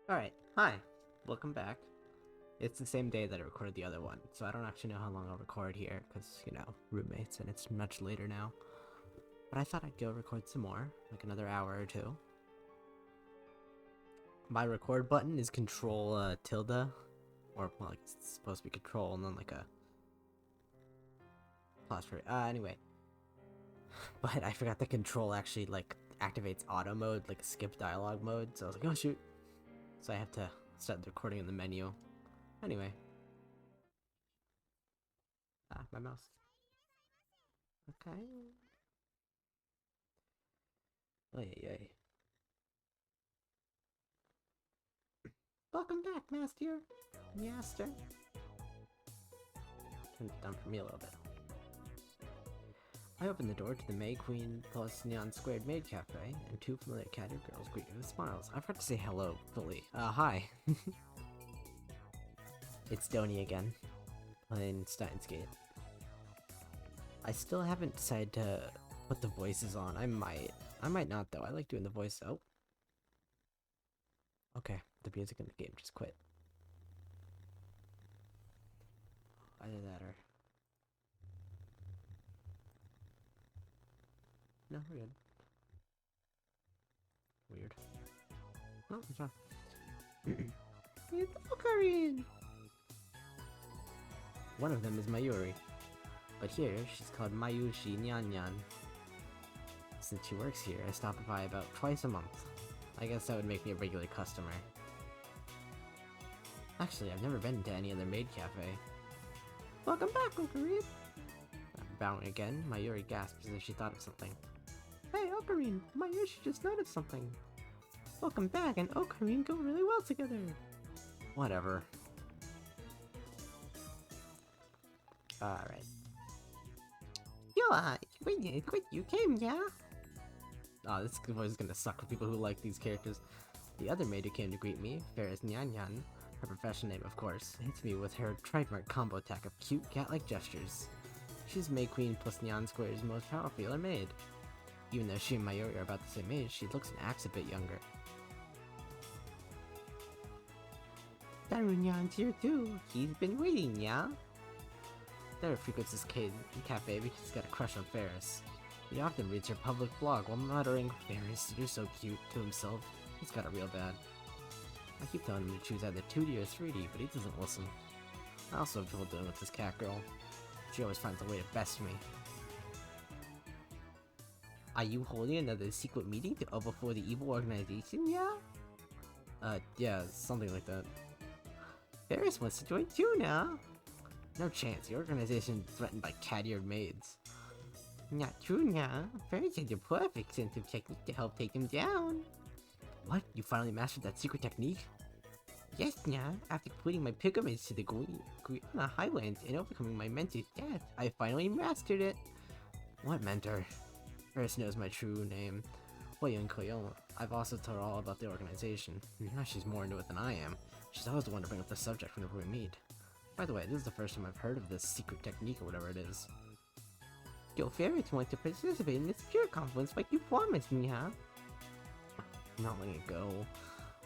Alright, hi. Welcome back. It's the same day that I recorded the other one, so I don't actually know how long I'll record here, because, you know, roommates, and it's much later now. But I thought I'd go record some more, like another hour or two. My record button is Control tilde, or, well, like, it's supposed to be Control, and then like a apostrophe. Anyway. But I forgot that Control actually, like, activates auto mode, like skip dialogue mode, so I was like, oh shoot. So I have to start the recording in the menu. Anyway. My mouse. Okay. Oy. Welcome back, Master. Turn it down for me a little bit. I opened the door to the May Queen plus Neon Squared Maid Cafe, and two familiar catted girls greet me with smiles. I forgot to say hello fully. Hi. It's Doney again, playing Steins. I still haven't decided to put the voices on. I might not though. I like doing the voice. Oh. Okay, the music in the game just quit. Either that or... No, we're good. Weird. Oh, it's fine. It's Ocarina! One of them is Mayuri, but here she's called Mayushi Nyan. Since she works here, I stop by about twice a month. I guess that would make me a regular customer. Actually, I've never been to any other maid cafe. Welcome back, Ocarina! Bowing again, Mayuri gasps as if she thought of something. Hey, Ocarina! Mayushi just noticed something! Welcome back, and Ocarina go really well together! Whatever. Alright. You came, yeah? Oh, this voice is gonna suck for people who like these characters. The other maid who came to greet me, fair as Nyan, her professional name of course, hits me with her trademark combo attack of cute cat-like gestures. She's May Queen plus Nyan Square's most powerful maid. Even though she and Mayuri are about the same age, she looks and acts a bit younger. Darunyan's here too. He's been waiting, yeah? Dara frequents this cafe because he's got a crush on Ferris. He often reads her public blog while muttering, "Ferris, you're so cute," to himself. He's got it real bad. I keep telling him to choose either 2D or 3D, but he doesn't listen. I also have trouble dealing with this cat girl. She always finds a way to best me. Are you holding another secret meeting to overthrow the evil organization, yeah? Yeah, something like that. Ferris wants to join too now. No chance, the organization is threatened by cat-eared maids. Not true, nah. Ferris has a perfect sense of technique to help take them down. What? You finally mastered that secret technique? Yes, nah. After completing my pilgrimage to the Guyana Highlands and overcoming my mentor's death, I finally mastered it. What mentor? Ferris knows my true name, William Koyoma. I've also told her all about the organization. Now she's more into it than I am. She's always the one to bring up the subject whenever we meet. By the way, this is the first time I've heard of this secret technique or whatever it is. Yo, Ferris wants to participate in this pure conference like you promised me, huh? I'm not letting it go.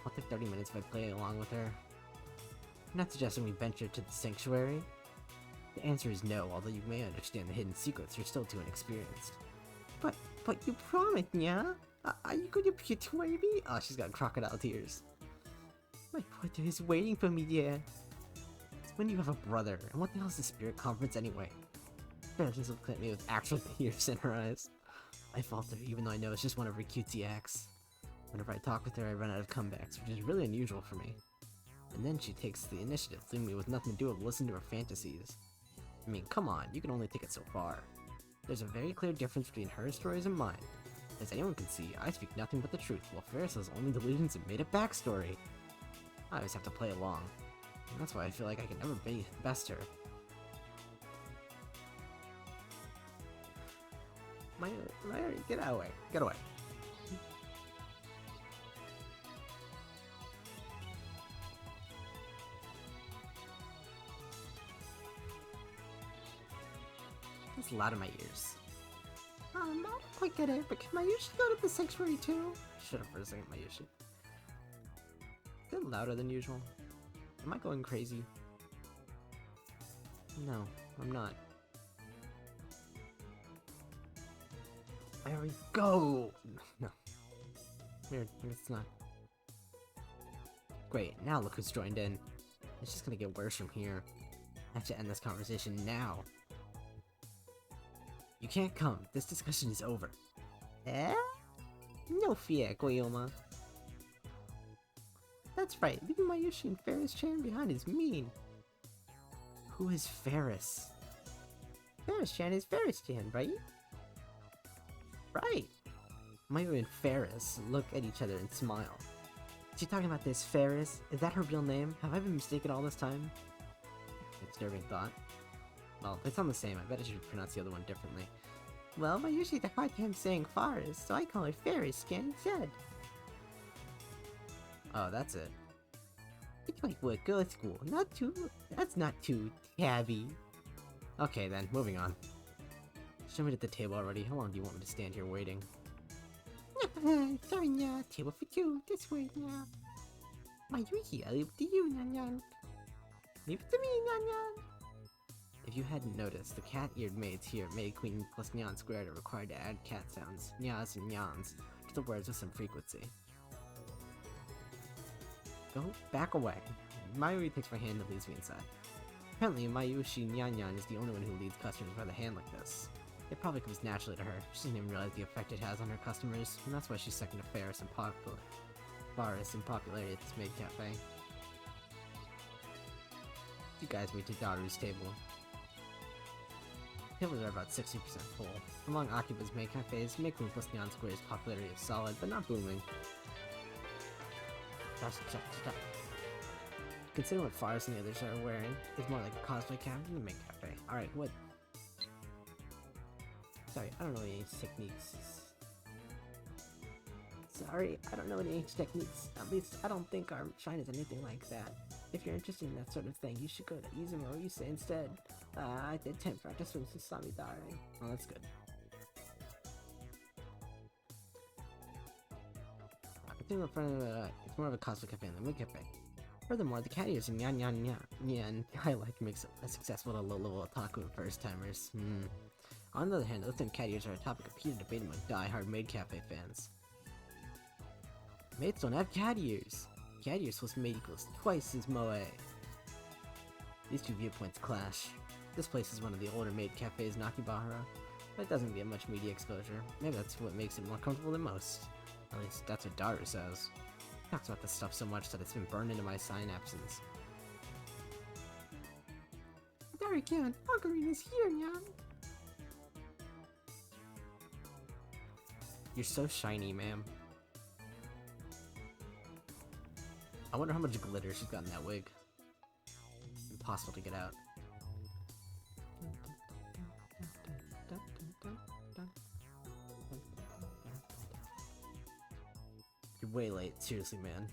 I'll take 30 minutes if I play along with her. I'm not suggesting we venture to the sanctuary. The answer is no, although you may understand the hidden secrets, you're still too inexperienced. But you promised, yeah? Are you going to betray me? Oh, she's got crocodile tears. My brother is waiting for me, dear. When do you have a brother? And what the hell is the spirit conference anyway? Ferris just looked at me with actual tears in her eyes. I falter, even though I know it's just one of her cutesy acts. Whenever I talk with her, I run out of comebacks, which is really unusual for me. And then she takes the initiative, leaving me with nothing to do but listen to her fantasies. I mean, come on, you can only take it so far. There's a very clear difference between her stories and mine. As anyone can see, I speak nothing but the truth, while Ferris has only delusions and made-up backstory. I always have to play along. And that's why I feel like I can never best her. Mayuri, get out of the way. Get away. It's loud in my ears. I don't quite get it, but can Mayushi go to the sanctuary too? Shut up for a second, Mayushi. The bit louder than usual. Am I going crazy? No, I'm not. There we go! No. Weird, I guess it's not. Great, now look who's joined in. It's just gonna get worse from here. I have to end this conversation now. You can't come. This discussion is over. Eh? No fear, Koyoma. That's right, leaving Mayushi and Ferris-chan behind is mean. Who is Ferris? Ferris-chan is Ferris-chan, right? Right! Mayu and Ferris look at each other and smile. Is she talking about this Ferris? Is that her real name? Have I been mistaken all this time? Disturbing thought. Well, they sound the same. I bet I should pronounce the other one differently. Well, Mayushi had a hard time saying Ferris, so I call her Ferris-chan instead. Oh, that's it. It's like what girls' school. That's not too tabby. Okay then, moving on. Show me at the table already. How long do you want me to stand here waiting? Sorry, yeah. Table for two. This way, yeah. Mayushi, I leave it to you, Nyan. Leave it to me, Nyan. If you hadn't noticed, the cat-eared maids here made Queen plus Nyan squared are required to add cat sounds, nyas and nyans, to the words with some frequency. Go back away. Mayuri takes my hand and leads me inside. Apparently, Mayushi Nyan is the only one who leads customers by the hand like this. It probably comes naturally to her. She doesn't even realize the effect it has on her customers, and that's why she's second to Ferris in popularity at this maid cafe. You guys meet to Daru's table. Tables are about 60% full. Among occupants' maid cafes, Queen plus Neon Square's popularity is solid, but not booming. Stop. Consider what Faris and the others are wearing. It's more like a cosplay cap than the maid cafe. Alright, what? Sorry, I don't know any techniques. Sorry, I don't know any techniques. At least, I don't think our shine is anything like that. If you're interested in that sort of thing, you should go to Izumo or Ise instead. I did 10 practice from Sasami Dare. Oh, that's good. I think in front of it's more of a cosplay cafe than the mid cafe. Furthermore, the cat ears and Nyan dialect makes it successful to low-level otaku and first-timers. On the other hand, those cat ears are a topic of heated debate among die-hard maid cafe fans. Maids don't have cat ears. Cat ears plus maid equals twice as moe. These two viewpoints clash. This place is one of the older maid cafes in Akibahara, but it doesn't get much media exposure. Maybe that's what makes it more comfortable than most. At least that's what Daru says. He talks about this stuff so much that it's been burned into my synapses. Daru-chan, Ocarina is here, Nyan! You're so shiny, ma'am. I wonder how much glitter she's got in that wig. Impossible to get out. You're way late, seriously, man.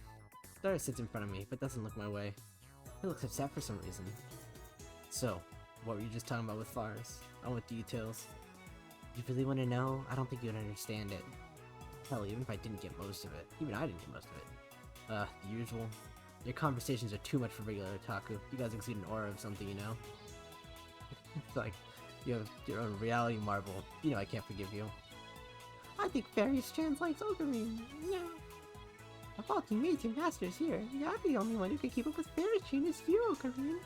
Daru sits in front of me, but doesn't look my way. He looks upset for some reason. So, what were you just talking about with Faris? I want details. You really want to know? I don't think you'd understand it. Hell, even if I didn't get most of it. Even I didn't get most of it. The usual. Your conversations are too much for regular otaku. You guys exude an aura of something, you know? It's like, you have your own reality marble. You know I can't forgive you. I think Ferris translates Ocarina. Yeah. Of all teammates and masters here, yeah, I'm the only one who can keep up with Ferris-chan is you, Ocarina.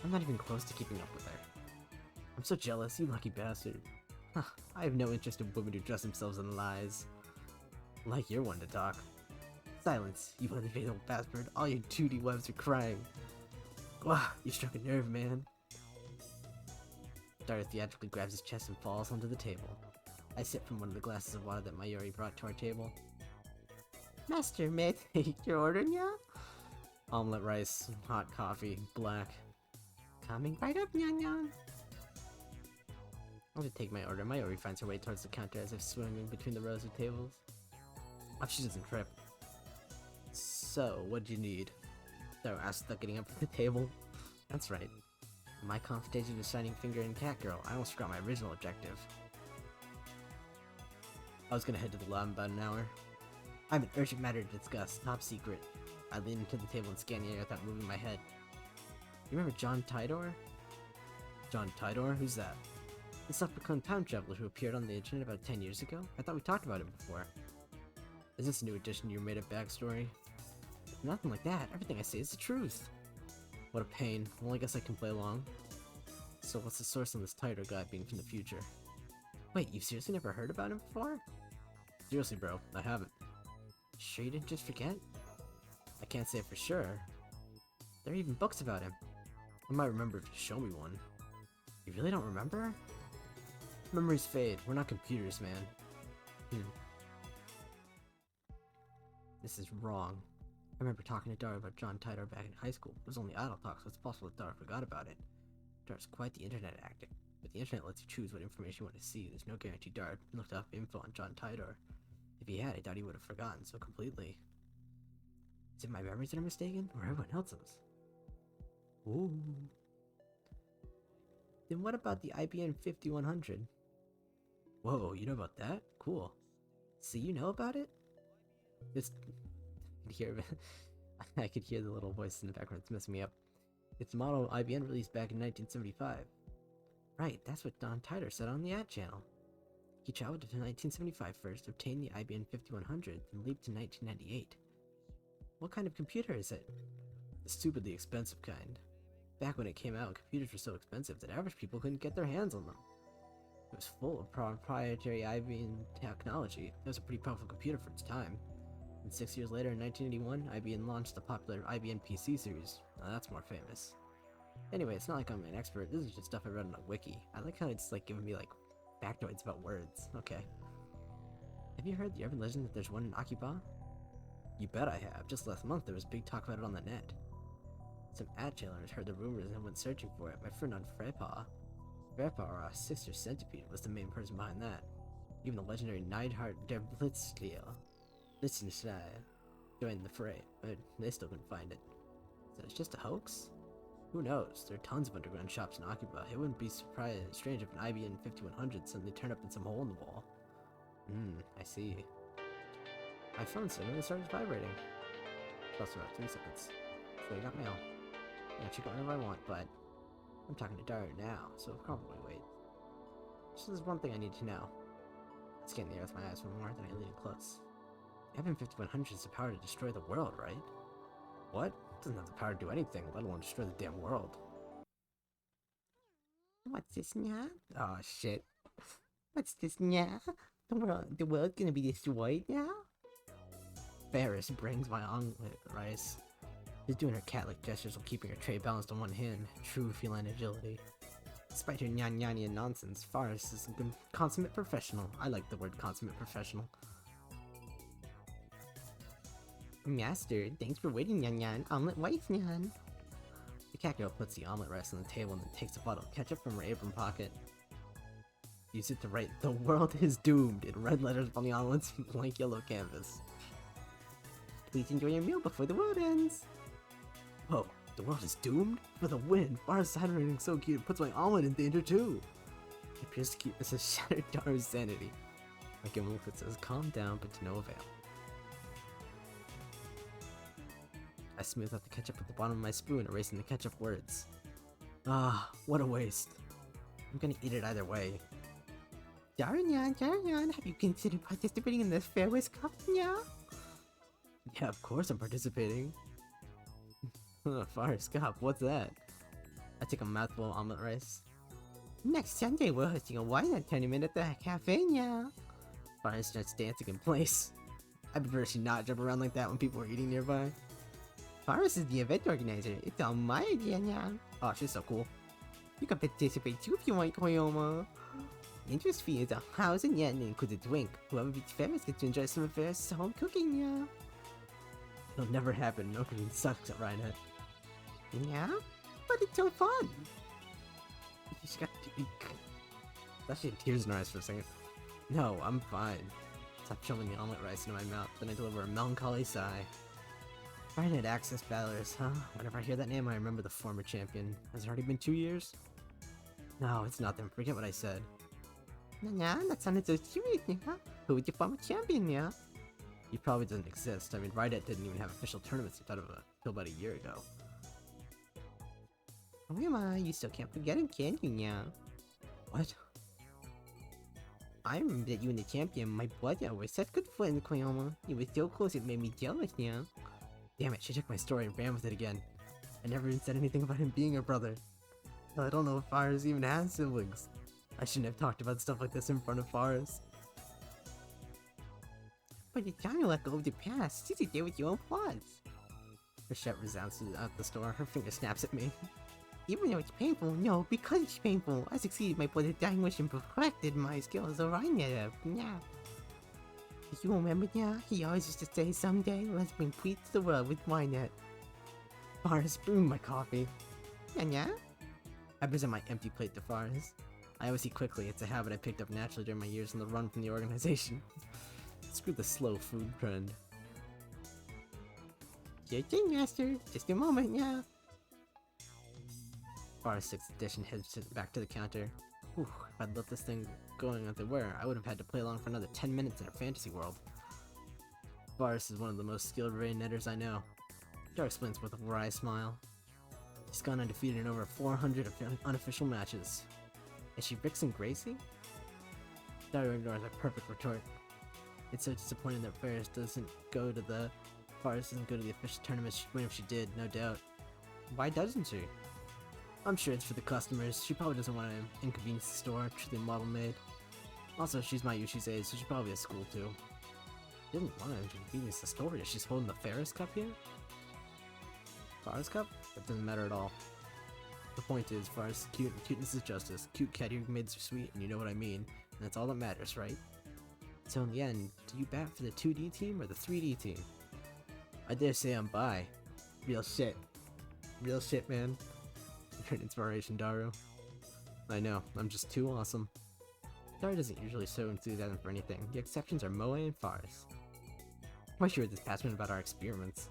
I'm not even close to keeping up with her. I'm so jealous, you lucky bastard. I have no interest in women who dress themselves in lies. Like you're one to talk. Silence, you unfaithful bastard. All your 2D webs are crying. Wow, you struck a nerve, man. Daru theatrically grabs his chest and falls onto the table. I sip from one of the glasses of water that Mayuri brought to our table. Master, may I take your order now? Omelette rice, hot coffee, black. Coming right up, Nyan Nyan. I'll just take my order. Mayuri finds her way towards the counter as if swinging between the rows of tables. Oh, she doesn't trip. So, what'd you need? Daru asked without getting up from the table. That's right. In my confrontation with Shining Finger and Cat Girl, I almost forgot my original objective. I was gonna head to the lab in about an hour. I have an urgent matter to discuss, top secret. I leaned into the table and scanned the air without moving my head. You remember Doneycatjr? John Tidor? Who's that? The self-proclaimed time traveler who appeared on the internet about 10 years ago? I thought we talked about it before. Is this a new addition to your made-up backstory? Nothing like that. Everything I say is the truth. What a pain. Well, I guess I can play along. So what's the source on this Tidor guy being from the future? Wait, you've seriously never heard about him before? Seriously, bro, I haven't. Sure you didn't just forget? I can't say for sure. There are even books about him. I might remember if you show me one. You really don't remember? Memories fade. We're not computers, man. This is wrong. I remember talking to Dara about John Tidor back in high school. It was only idle talk, so it's possible that Dara forgot about it. Dara's quite the internet addict, but the internet lets you choose what information you want to see. There's no guarantee Dara looked up info on John Tidor. If he had, I doubt he would have forgotten so completely. Is it my memories that are mistaken, or everyone else's? Ooh. Then what about the IBM 5100? Whoa, you know about that? Cool. See, you know about it? I could hear the little voice in the background. It's messing me up. It's a model IBM released back in 1975. Right, that's what Don Tidor said on the ad channel. He traveled to 1975 first, obtained the IBM 5100, then leaped to 1998. What kind of computer is it? The stupidly expensive kind. Back when it came out, computers were so expensive that average people couldn't get their hands on them. It was full of proprietary IBM technology. It was a pretty powerful computer for its time. And 6 years later, in 1981, IBM launched the popular IBM PC series. Now that's more famous. Anyway, it's not like I'm an expert. This is just stuff I read on a wiki. I like how it's like giving me like factoids about words. Okay. Have you heard the urban legend that there's one in Akiba? You bet I have. Just last month there was big talk about it on the net. Some ad channelers heard the rumors and went searching for it. My friend on Frepa, or a sister centipede, was the main person behind that. Even the legendary Neidhart der Blitzstiel joined the fray, but they still couldn't find it. So it's just a hoax? Who knows? There are tons of underground shops in Akiba. It wouldn't be strange if an IBM 5100 suddenly turned up in some hole in the wall. I see. My phone suddenly started vibrating. Plus about 3 seconds. So I got mail. I can check it whenever I want, but I'm talking to Dara now, so I'll probably wait. Just there's one thing I need to know. I scanned the air with my eyes for more than I leaned close. The IBM 5100 has the power to destroy the world, right? What? It doesn't have the power to do anything, let alone destroy the damn world. What's this now? Oh shit. What's this now? The world's gonna be destroyed now? Ferris brings my omelet rice. She's doing her cat-like gestures while keeping her tray balanced on one hand. True feline agility. Despite her nyan-nyan nonsense, Faris is a consummate professional. I like the word consummate professional. Master, thanks for waiting, Nyan-Nyan. Omelet rice, Nyan. The cat girl puts the omelet rice on the table and then takes a bottle of ketchup from her apron pocket. Use it to write, "The world is doomed," in red letters on the omelet's blank yellow canvas. Please enjoy your meal before the world ends. Whoa, the world is doomed? For the win! Faris' handwriting so cute it puts my omelet in danger too! It appears to keep Mrs. Shattered Dara's sanity. I give him a look that says, calm down, but to no avail. I smooth out the ketchup with the bottom of my spoon, erasing the ketchup words. Ah, what a waste. I'm gonna eat it either way. Darnyan, have you considered participating in the Fairways Cup, yeah? Yeah, of course I'm participating. Fairways Cup, what's that? I take a mouthful of omelet rice. Next Sunday we're hosting a wine tournament at the cafe, yeah? Faris starts dancing in place. I prefer she not jump around like that when people are eating nearby. Faris is the event organizer. It's all my idea now. Oh, she's so cool. You can participate too if you want, Koyoma. Interest fee is 1,000 yen and includes a drink. Whoever beats Faris gets to enjoy some of Faris' home cooking, yeah. It'll never happen. No cooking sucks at Rhinehead. Yeah? But it's so fun. She's got actually tears in her eyes for a second. No, I'm fine. Stop shoving the omelet rice into my mouth, then I deliver a melancholy sigh. Rhinehead Access Battlers, huh? Whenever I hear that name, I remember the former champion. Has it already been 2 years? No, it's nothing. Forget what I said. Nah, that sounded so serious, yeah? Who was your former champion, yeah? He probably doesn't exist. I mean, Rydett didn't even have official tournaments until about a year ago. Koyama, you still can't forget him, can you, yeah? What? I remember that you and the champion, my brother, were such good friends, Koyama. You were so close it made me jealous, yeah? Damn it, she took my story and ran with it again. I never even said anything about him being her brother. Hell, I don't know if Fires even has siblings. I shouldn't have talked about stuff like this in front of Fires. But the time you let go of the past, Susie did with your own flaws. Her shout resounds out the store, her finger snaps at me. Even though it's painful, no, because it's painful, I succeeded my brother's dying wish and perfected my skills, or I never, yeah. You remember now? He always used to say, someday, let's bring peace to the world with Ynet. Fars, bring my coffee. Yeah? I present my empty plate to Fars. I always eat quickly, it's a habit I picked up naturally during my years on the run from the organization. Screw the slow food trend. Your thing, master. Just a moment, yeah. Fars 6th edition heads back to the counter. Whew, if I'd let this thing going as they were, I would have had to play along for another 10 minutes in a fantasy world. Fars is one of the most skilled Ray netters I know. Dark explains with a wry smile. She's gone undefeated in over 400 unofficial matches. Is she Vixen Gracie? Dario ignores a perfect retort. It's so disappointing that Fars doesn't go to the official tournaments. Even if she did, no doubt. Why doesn't she? I'm sure it's for the customers. She probably doesn't want to inconvenience the store, truly model made. Also, she's my Yushi's age, so she's probably at school too. She doesn't want to inconvenience the store. Is she holding the Ferris Cup here? Ferris Cup? That doesn't matter at all. The point is, Fars cute and cuteness is justice. Cute cat here made so sweet, and you know what I mean. And that's all that matters, right? So in the end, do you bat for the 2D team or the 3D team? I dare say I'm bi. Real shit. Real shit, man. You're an inspiration, Daru. I know, I'm just too awesome. Daru doesn't usually show enthusiasm for anything. The exceptions are Moe and Fars. Why should this passionate about our experiments?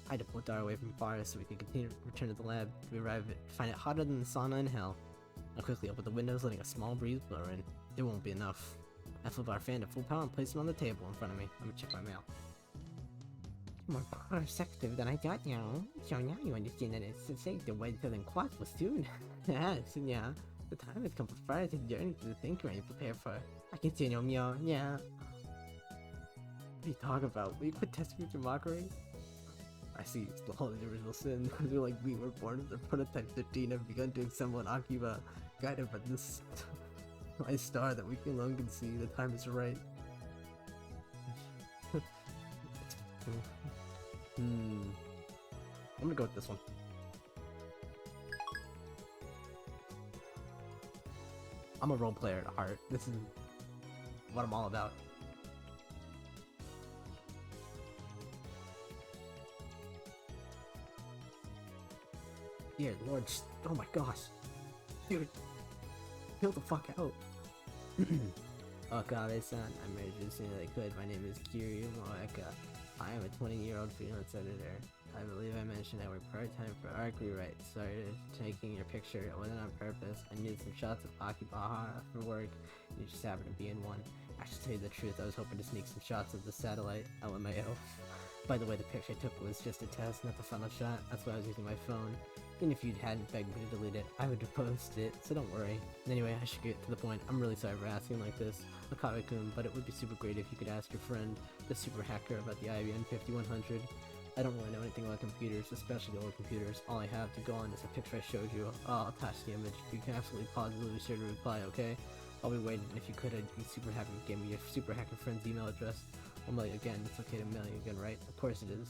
I had to pull Daru away from Fars so we could continue to return to the lab. We arrive at find it hotter than the sauna in hell. I quickly open the windows, letting a small breeze blow in. It won't be enough. I flip our fan to full power and place it on the table in front of me. I'm gonna check my mail. More perceptive than I thought, you know. So now you understand that it's safe to wait till cloth was soon. Yes, yeah. The time has come for Fire to journey to the thinker and prepare for. I continue, meow, yeah. What are you talking about? Will you quit testing me through mockery? I see, it's the whole original sin. We're like we were born as the prototype 15 have begun to assemble an Akiba, guided by this my star that we alone can see. The time is right. I'm gonna go with this one. I'm a role player at heart. This is what I'm all about. Dear Lord, oh my gosh. Dude, chill the fuck out. Oh god, son, I married you as soon as I could. My name is Kiryu Moeka. I am a 20-year-old freelance editor. I believe I mentioned I work part-time for Arc Rewrite. Started taking your picture. It wasn't on purpose. I needed some shots of Akibaha for work. You just happened to be in one. Actually, to tell you the truth, I was hoping to sneak some shots of the satellite. LMAO. By the way, the picture I took was just a test, not the final shot. That's why I was using my phone. Even if you hadn't begged me to delete it, I would have posted it, so don't worry. Anyway, I should get to the point. I'm really sorry for asking like this, Akabe-kun, but it would be super great if you could ask your friend, the super hacker, about the IBM 5100. I don't really know anything about computers, especially old computers. All I have to go on is a picture I showed you. I'll attach the image. You can absolutely positively sure to reply, okay? I'll be waiting, and if you could, I'd be super happy to give me your super hacker friend's email address. I'll mail you again. It's okay to mail you again, right? Of course it is.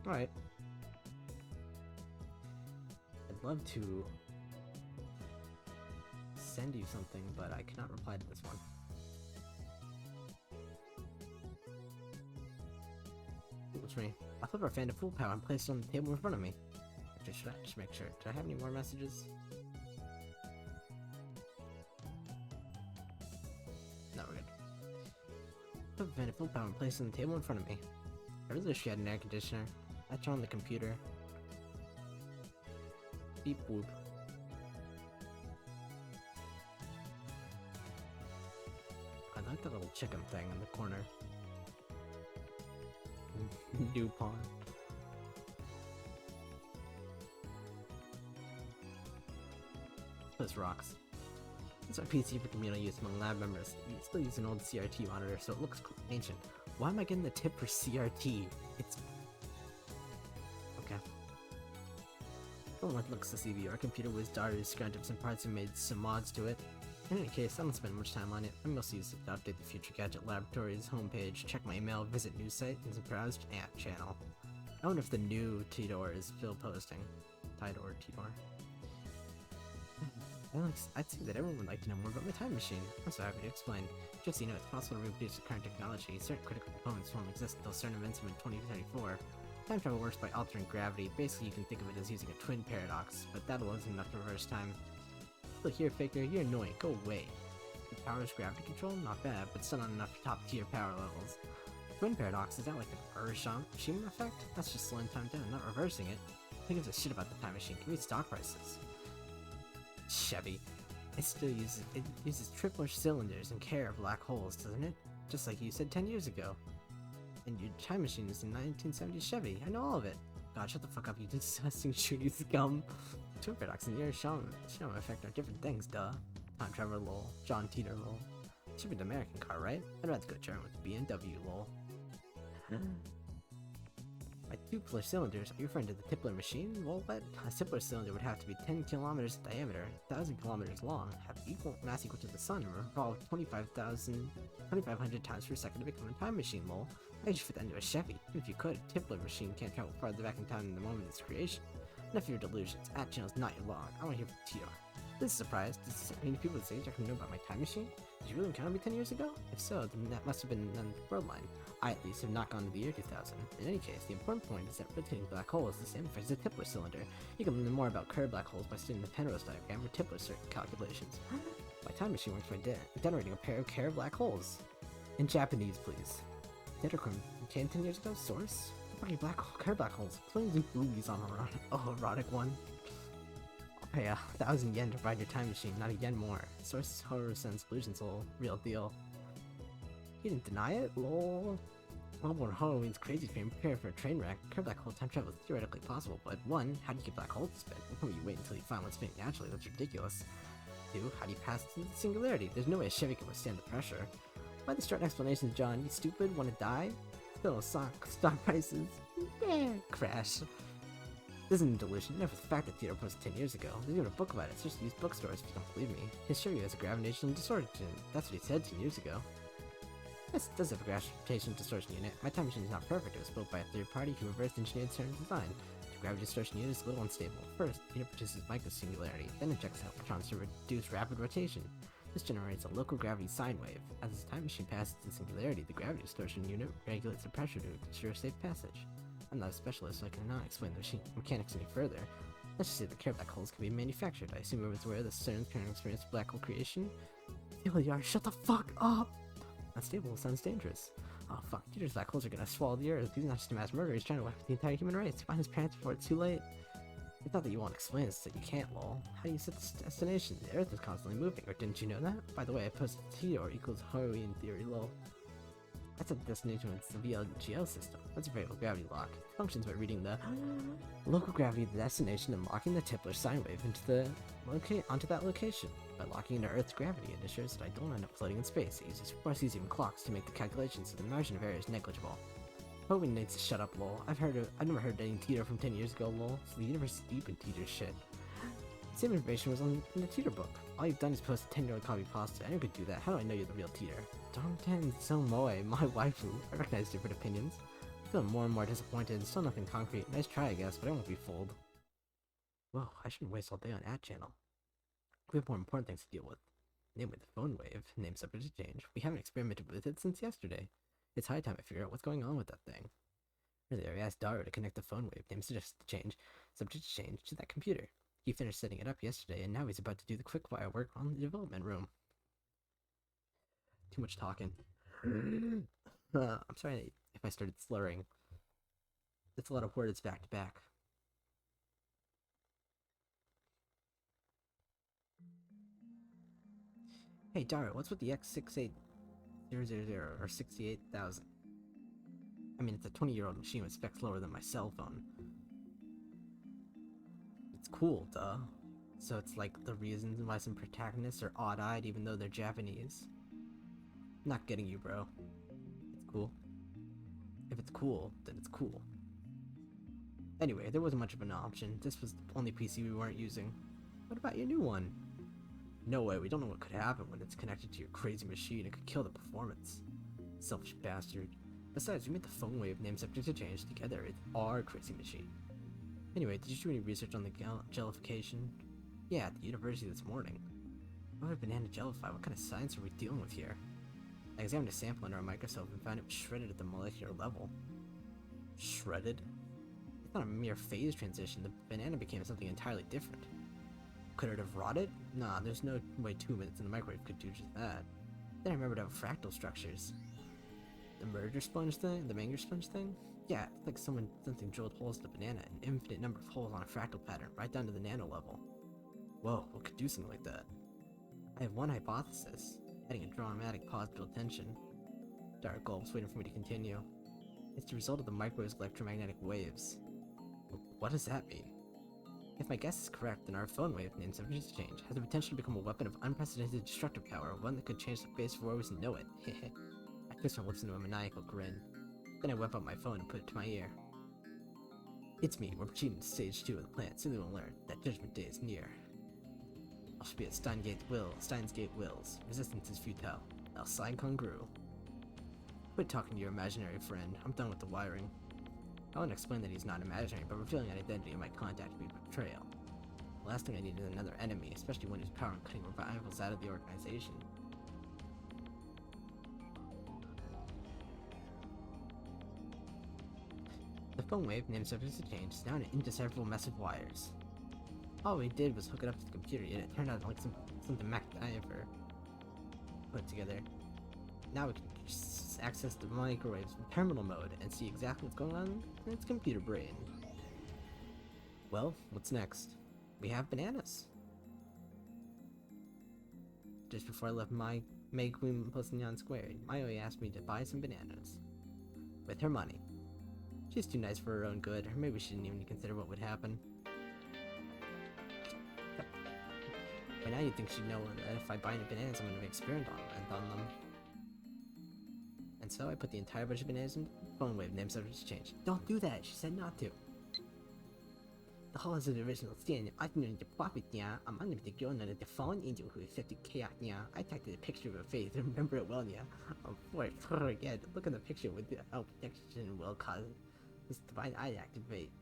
Alright. I'd love to send you something, but I cannot reply to this one. What's me? I flipped our fan to full power and placed it on the table in front of me. Actually, should I just make sure? Do I have any more messages? No, we're good. Flip the fan to full power and placed it on the table in front of me. I really wish we had an air conditioner. I turned on the computer. Beep boop. I like the little chicken thing in the corner. New pawn. Those rocks. It's our PC for communal use among lab members. We still use an old CRT monitor, so it looks ancient. Why am I getting the tip for CRT? It's... okay. Don't let looks to CV. Our computer was Daru's, scrunched up some parts and made some mods to it. In any case, I don't spend much time on it. I mostly use it to update the Future Gadget Laboratories homepage, check my email, visit news site, and some browsed app channel. I wonder if the new Tidor is still posting. Tidor. I'd say that everyone would like to know more about my time machine. I'm so happy to explain. Just so you know, it's possible to reproduce the current technology. Certain critical components won't exist until certain events in 2034. Time travel works by altering gravity. Basically, you can think of it as using a twin paradox, but that alone isn't enough to reverse time. Look here, Faker, you're annoying. Go away. The power's gravity control? Not bad, but still not enough top-tier power levels. Twin paradox, is that like an Urshima effect? That's just slowing time down, not reversing it. Who gives a shit about the time machine? Can read stock prices. Chevy. It still uses triple cylinders and care of black holes, doesn't it? Just like you said 10 years ago. And your time machine is a 1970s Chevy. I know all of it. God, shut the fuck up, you disgusting shooty scum. Twin paradox and the Urshima effect are different things, duh. Time traveler lol. John Teeter lol. Should be the American car, right? I'd rather go German with the BMW lol. My tubular cylinders, are you referring to the Tippler machine? Well, what? A simpler cylinder would have to be 10 kilometers in diameter, 1,000 kilometers long, have mass equal to the sun, and revolve 2,500 times per second to become a time machine, lol. How could you fit that into a Chevy? Even if you could, a Tippler machine can't travel farther back in time than the moment of its creation. Enough of your delusions. At channel's not your log. I want to hear from TR. This is a surprise. Does any people at this age actually know about my time machine? Did you really encounter me 10 years ago? If so, then that must have been none world line. I, at least, have not gone to the year 2000. In any case, the important point is that rotating black hole is the same effect as a Tippler cylinder. You can learn more about curved black holes by studying the Penrose diagram or Tippler calculations. My time machine works by generating a pair of curved black holes. In Japanese, please. Dendrochrome came 10 years ago? Source? Fucking curved black holes. Plain blue boobies on a erotic one. I'll pay 1,000 yen to ride your time machine, not a yen more. Source is Horror Sense Solutions, lol. Real deal. You didn't deny it? Lol. Well, Halloween's crazy train prepare for a train wreck. Curved black hole time travel is theoretically possible, but 1. How do you get black holes to spin? Why can't you wait until you find one spinning naturally? That's ridiculous. 2. How do you pass through the singularity? There's no way a Chevy can withstand the pressure. Why the short explanations, John? You stupid? Wanna die? Still, stock prices. Yeah, crash. This isn't a delusion. Never the fact that Theodore posted 10 years ago. There's even a book about it. It's just used bookstores if you don't believe me. His Chevy has a gravitational distortion. That's what he said 10 years ago. Yes, it does have a gravitational distortion unit. My time machine is not perfect. It was built by a third party who reverse engineered certain design. The gravity distortion unit is a little unstable. First, the unit produces microsingularity, then injects electrons to reduce rapid rotation. This generates a local gravity sine wave. As the time machine passes to singularity, the gravity distortion unit regulates the pressure to ensure safe passage. I'm not a specialist, so I cannot explain the machine mechanics any further. Let's just say that curved black holes can be manufactured. I assume everyone's aware of the CERN's current experience of black hole creation. Illiar, shut the fuck up! Unstable sounds dangerous. Oh fuck, Peter's black holes are gonna swallow the earth. He's not just a mass murderer, he's trying to wipe out the entire human race. Find his parents before it's too late. It's not that you won't explain this, that you can't, lol. How do you set this destination? The Earth is constantly moving, or didn't you know that? By the way, I posted Theodore equals Halloween theory, lol. I set the destination with the VLGL system. That's a variable gravity lock. It functions by reading the local gravity of the destination and locking the Tippler sine wave onto that location. By locking into Earth's gravity, it ensures that I don't end up floating in space. It uses Barcesium clocks to make the calculations, so the margin of error is negligible. Hoping needs to shut up, lol. I've never heard any Teeter from 10 years ago, lol. So the universe is deep in Teeter shit. Same information was in the Teeter book. All you've done is post a 10-year-old copy pasta. Anyone could do that. How do I know you're the real Teeter? Don so moe, my waifu. I recognize different opinions. I feel more and more disappointed. Still nothing concrete. Nice try, I guess, but I won't be fooled. Whoa, I shouldn't waste all day on ad channel. We have more important things to deal with. Namely the phone wave. Name subject to change. We haven't experimented with it since yesterday. It's high time I figure out what's going on with that thing. Earlier, I asked Daru to connect the phone wave. Name suggested to change, subject to change, to that computer. He finished setting it up yesterday, and now he's about to do the quickfire work on the development room. Too much talking. I'm sorry if I started slurring. It's a lot of words back to back. Hey Daru, what's with the X68 000 or 68,000. I mean, it's a 20-year-old machine with specs lower than my cell phone. It's cool, duh. So it's like the reasons why some protagonists are odd-eyed even though they're Japanese. Not getting you, bro. It's cool. If it's cool, then it's cool. Anyway, there wasn't much of an option. This was the only PC we weren't using. What about your new one? No way, we don't know what could happen when it's connected to your crazy machine. It could kill the performance. Selfish bastard. Besides, we made the phone wave name subject to change together. It's our crazy machine. Anyway, did you do any research on the jellification? Yeah, at the university this morning. Why would banana jellify? What kind of science are we dealing with here? I examined a sample under our microscope and found it was shredded at the molecular level. Shredded? It's not a mere phase transition. The banana became something entirely different. Could it have rotted? Nah, there's no way 2 minutes in the microwave could do just that. Then I remembered about fractal structures. The merger sponge thing? The Manger sponge thing? Yeah, it's like something drilled holes in the banana, an infinite number of holes on a fractal pattern, right down to the nano level. Whoa, what could do something like that? I have one hypothesis, adding a dramatic positive tension. Dark gulps waiting for me to continue. It's the result of the microwave's electromagnetic waves. What does that mean? If my guess is correct, then our phone wave, named subject to change, has the potential to become a weapon of unprecedented destructive power, one that could change the face of wars and know it. I twist my lips into a maniacal grin. Then I whip out my phone and put it to my ear. It's me, we're proceeding to stage 2 of the plan. Soon they will learn that judgment day is near. I shall be at Steins Gate Wills. Resistance is futile. Now sign congru. Quit talking to your imaginary friend. I'm done with the wiring. I want to explain that he's not imaginary, but revealing an identity in my contact would be betrayal. The last thing I need is another enemy, especially one whose power in cutting rivals out of the organization. The phone wave, named subject to change, is now an indecipherable mess of wires. All we did was hook it up to the computer, yet it turned out like something MacGyver put together. Now we can access the microwaves in terminal mode and see exactly what's going on in its computer brain. Well, what's next? We have bananas. Just before I left May Queen Posignan Square, Mayoi asked me to buy some bananas. With her money. She's too nice for her own good, or maybe she didn't even consider what would happen. By now you'd think she'd know that if I buy any bananas, I'm going to experiment on them. And so I put the entire bunch of bananas in the phone wave, named subject to change. Don't do that, she said not to. The whole is the original stand. I didn't the puppet, yeah. I'm under the girl under the phone angel who accepted chaos, yeah. I typed a picture of her face and remember it well, yeah. Before I forget, look at the picture with the protection will cause this divine eye activate.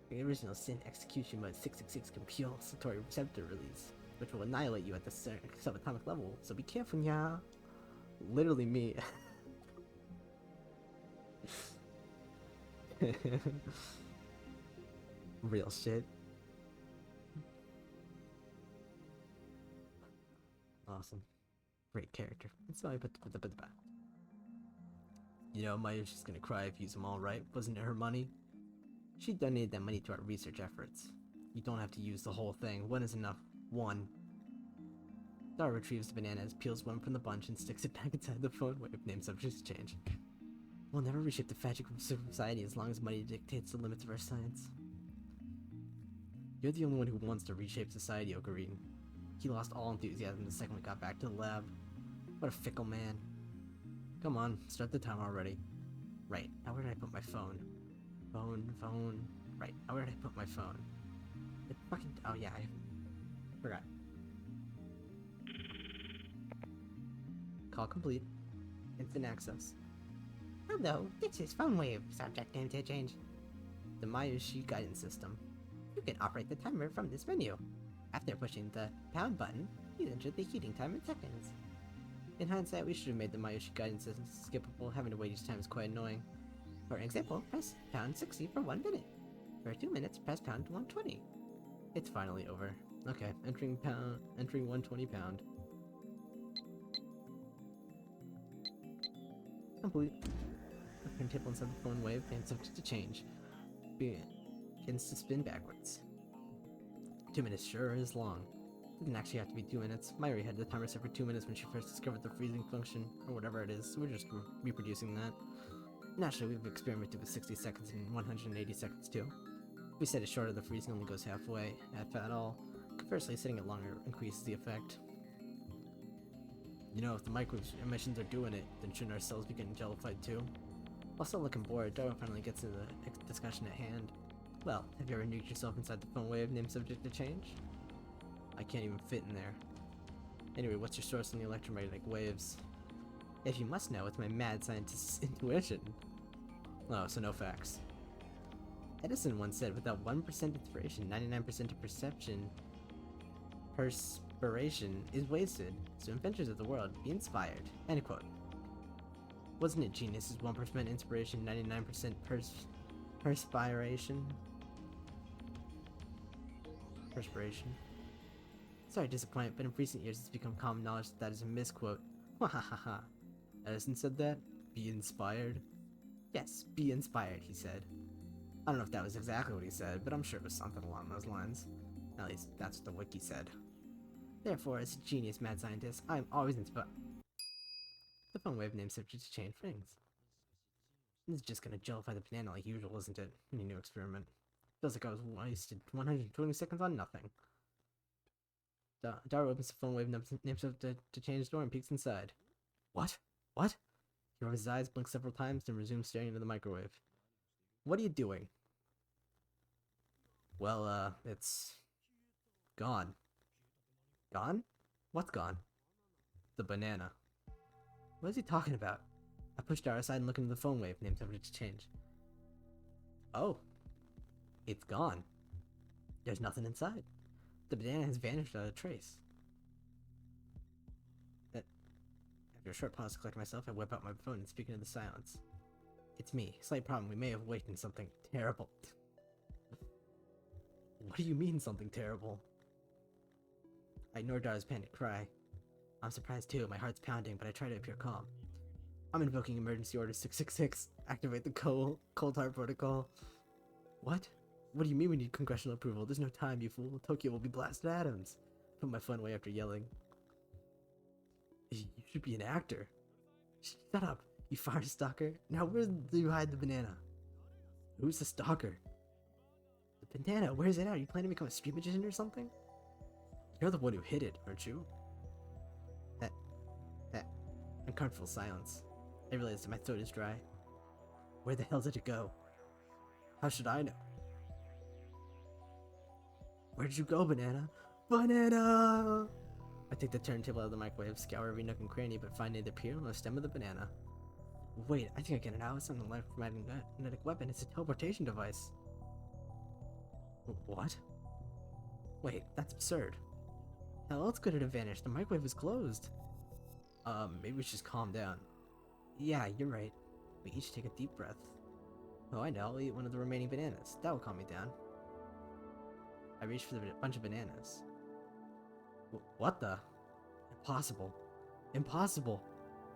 The original sin execution mode 666 compulsory receptor release, which will annihilate you at the subatomic level, so be careful, yeah. Literally me. Real shit. Awesome. Great character. And so I put the back. You know, Maya's just gonna cry if you use them all right. Wasn't it her money? She donated that money to our research efforts. You don't have to use the whole thing. One is enough. One. Dara retrieves the bananas, peels one from the bunch, and sticks it back inside the phone wave, named subject to change. We'll never reshape the fabric of society as long as money dictates the limits of our science. You're the only one who wants to reshape society, Ocarine. He lost all enthusiasm the second we got back to the lab. What a fickle man. Come on, start the time already. Right, now where did I put my phone? Phone. Right, now where did I put my phone? It fucking... oh yeah, I forgot. Call complete. Instant access. Hello, this is phone wave. Subject name to change. The Mayushi guidance system. You can operate the timer from this menu. After pushing the pound button, you enter the heating time in seconds. In hindsight, we should have made the Mayushi guidance system skippable. Having to wait each time is quite annoying. For example, press pound 60 for 1 minute. For 2 minutes, press pound 120. It's finally over. Okay, entering 120 pound. Complete. The turntable inside the phone wave and subject to change. Begins to spin backwards. 2 minutes sure is long. It didn't actually have to be 2 minutes. Myri had the timer set for 2 minutes when she first discovered the freezing function, or whatever it is, so we're just reproducing that. Naturally, we've experimented with 60 seconds and 180 seconds too. If we set it shorter, the freezing only goes halfway, if at all. Conversely, setting it longer increases the effect. You know, if the microwave emissions are doing it, then shouldn't our cells be getting jellified too? While still looking bored, Darwin finally gets to the discussion at hand. Well, have you ever nuked yourself inside the phone wave named subject to change? I can't even fit in there. Anyway, what's your source on the electromagnetic waves? If you must know, it's my mad scientist's intuition. Oh, so no facts. Edison once said, without 1% inspiration, 99% of perspiration is wasted. So inventors of the world, be inspired. End quote. Wasn't it genius? Is 1% inspiration, 99% perspiration? Sorry to disappoint, but in recent years it's become common knowledge that is a misquote. Wahahaha. Edison said that? Be inspired? Yes, be inspired, he said. I don't know if that was exactly what he said, but I'm sure it was something along those lines. At least, that's what the wiki said. Therefore, as a genius mad scientist, I am always inspired. The phone wave name subject to change things. This is just gonna jellify the banana like usual, isn't it? Any new experiment. Feels like I was wasted 120 seconds on nothing. Dara opens the phone wave name subject to change the door and peeks inside. What? What? He rubs his eyes, blinks several times, then resumes staring into the microwave. What are you doing? Well, it's gone. Gone? What's gone? The banana. What is he talking about? I pushed Dara aside and looked into the phone wave, name subject to change. Oh. It's gone. There's nothing inside. The banana has vanished without a trace. After a short pause to collect myself, I whip out my phone and speak into the silence. It's me. Slight problem. We may have awakened something terrible. What do you mean, something terrible? I ignored Dara's panicked cry. I'm surprised too. My heart's pounding, but I try to appear calm. I'm invoking emergency order 666. Activate the cold heart protocol. What? What do you mean we need congressional approval? There's no time, you fool. Tokyo will be blasted to atoms. Put my phone away after yelling. You should be an actor. Shut up, you fire stalker. Now where do you hide the banana? Who's the stalker? The banana, where's it at? You planning to become a street magician or something? You're the one who hid it, aren't you? That uncomfortable silence. I realized that my throat is dry. Where the hell did it go? How should I know? Where'd you go, banana? Banana! I take the turntable out of the microwave, scour every nook and cranny, but find neither peel nor stem of the banana. Wait, I think I get it now. It's not an electromagnetic weapon, it's a teleportation device. What? Wait, that's absurd. How else could it have vanished? The microwave was closed. Maybe we should just calm down. Yeah, you're right. We each take a deep breath. Oh, I know, I'll eat one of the remaining bananas. That will calm me down. I reached for the bunch of bananas. What the? Impossible. Impossible!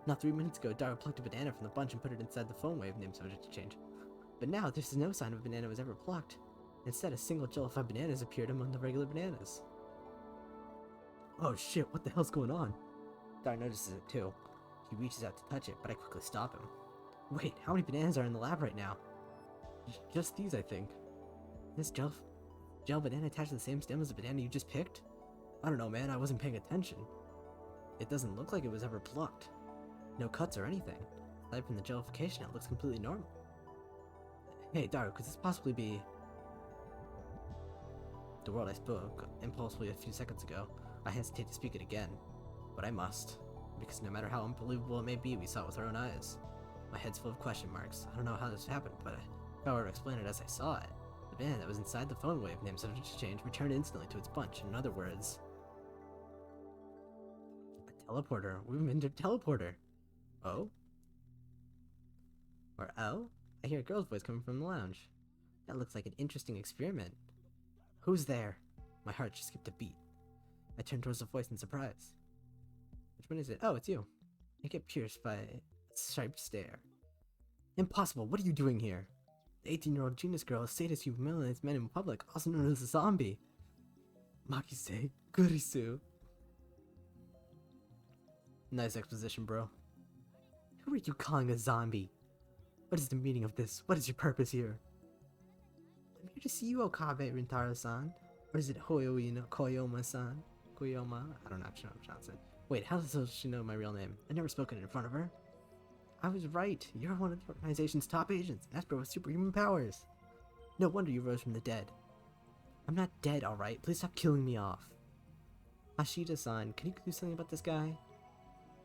Not 3 minutes ago, Dara plucked a banana from the bunch and put it inside the phone wave, name subject to change. But now, there's no sign of a banana was ever plucked. Instead, a single jellified banana has appeared among the regular bananas. Oh shit, what the hell's going on? Dara notices it too. He reaches out to touch it, but I quickly stop him. Wait, how many bananas are in the lab right now? Just these, I think. This gel banana attached to the same stem as the banana you just picked? I don't know, man, I wasn't paying attention. It doesn't look like it was ever plucked. No cuts or anything. Aside from the jellification, it looks completely normal. Hey, Dara, could this possibly be... The word I spoke impulsively a few seconds ago. I hesitate to speak it again. But I must. Because no matter how unbelievable it may be, we saw it with our own eyes. My head's full of question marks. I don't know how this happened, but if I were to explain it as I saw it, the banana that was inside the phone wave, named subject to change, returned instantly to its bunch. In other words... A teleporter. We've invented a teleporter. Oh? Or oh? I hear a girl's voice coming from the lounge. That looks like an interesting experiment. Who's there? My heart just skipped a beat. I turned towards the voice in surprise. Which one is it? Oh, it's you. I get pierced by a sharp stare. Impossible, what are you doing here? The 18-year-old genius girl, a sadist who humiliates men in public, also known as a zombie. Maki-say, Kurisu. Nice exposition, bro. Who are you calling a zombie? What is the meaning of this? What is your purpose here? I'm here to see you, Okabe Rintaro-san. Or is it Koyoma-san? Koyoma? I don't know how to pronounce it. Wait, how does she know my real name? I've never spoken in front of her. I was right. You're one of the organization's top agents, an expert with superhuman powers. No wonder you rose from the dead. I'm not dead, alright? Please stop killing me off. Ashida-san, can you do something about this guy?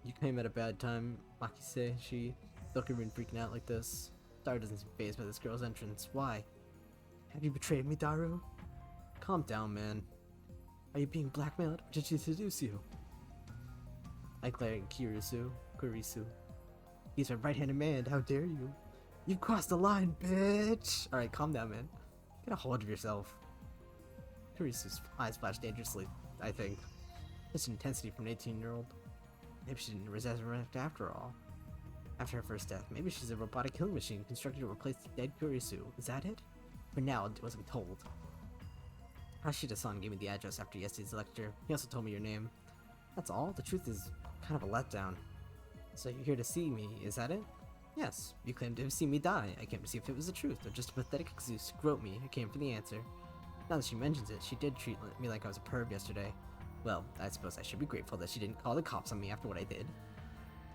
You came at a bad time, Makise. She look at been freaking out like this. Daru doesn't seem fazed by this girl's entrance. Why? Have you betrayed me, Daru? Calm down, man. Are you being blackmailed, or did she seduce you? I glare at Kurisu. He's my right-handed man, how dare you? You've crossed the line, bitch! Alright, calm down, man. Get a hold of yourself. Kurisu's eyes flash dangerously, I think. Such intensity from an 18-year-old. Maybe she didn't resurrect after all. After her first death, maybe she's a robotic killing machine constructed to replace the dead Kurisu. Is that it? For now, it wasn't told. Ashida-san gave me the address after yesterday's lecture. He also told me your name. That's all? The truth is kind of a letdown. So you're here to see me, is that it? Yes, you claimed to have seen me die. I came to see if it was the truth, or just a pathetic excuse who wrote me. I came for the answer. Now that she mentions it, she did treat me like I was a perv yesterday. Well, I suppose I should be grateful that she didn't call the cops on me after what I did.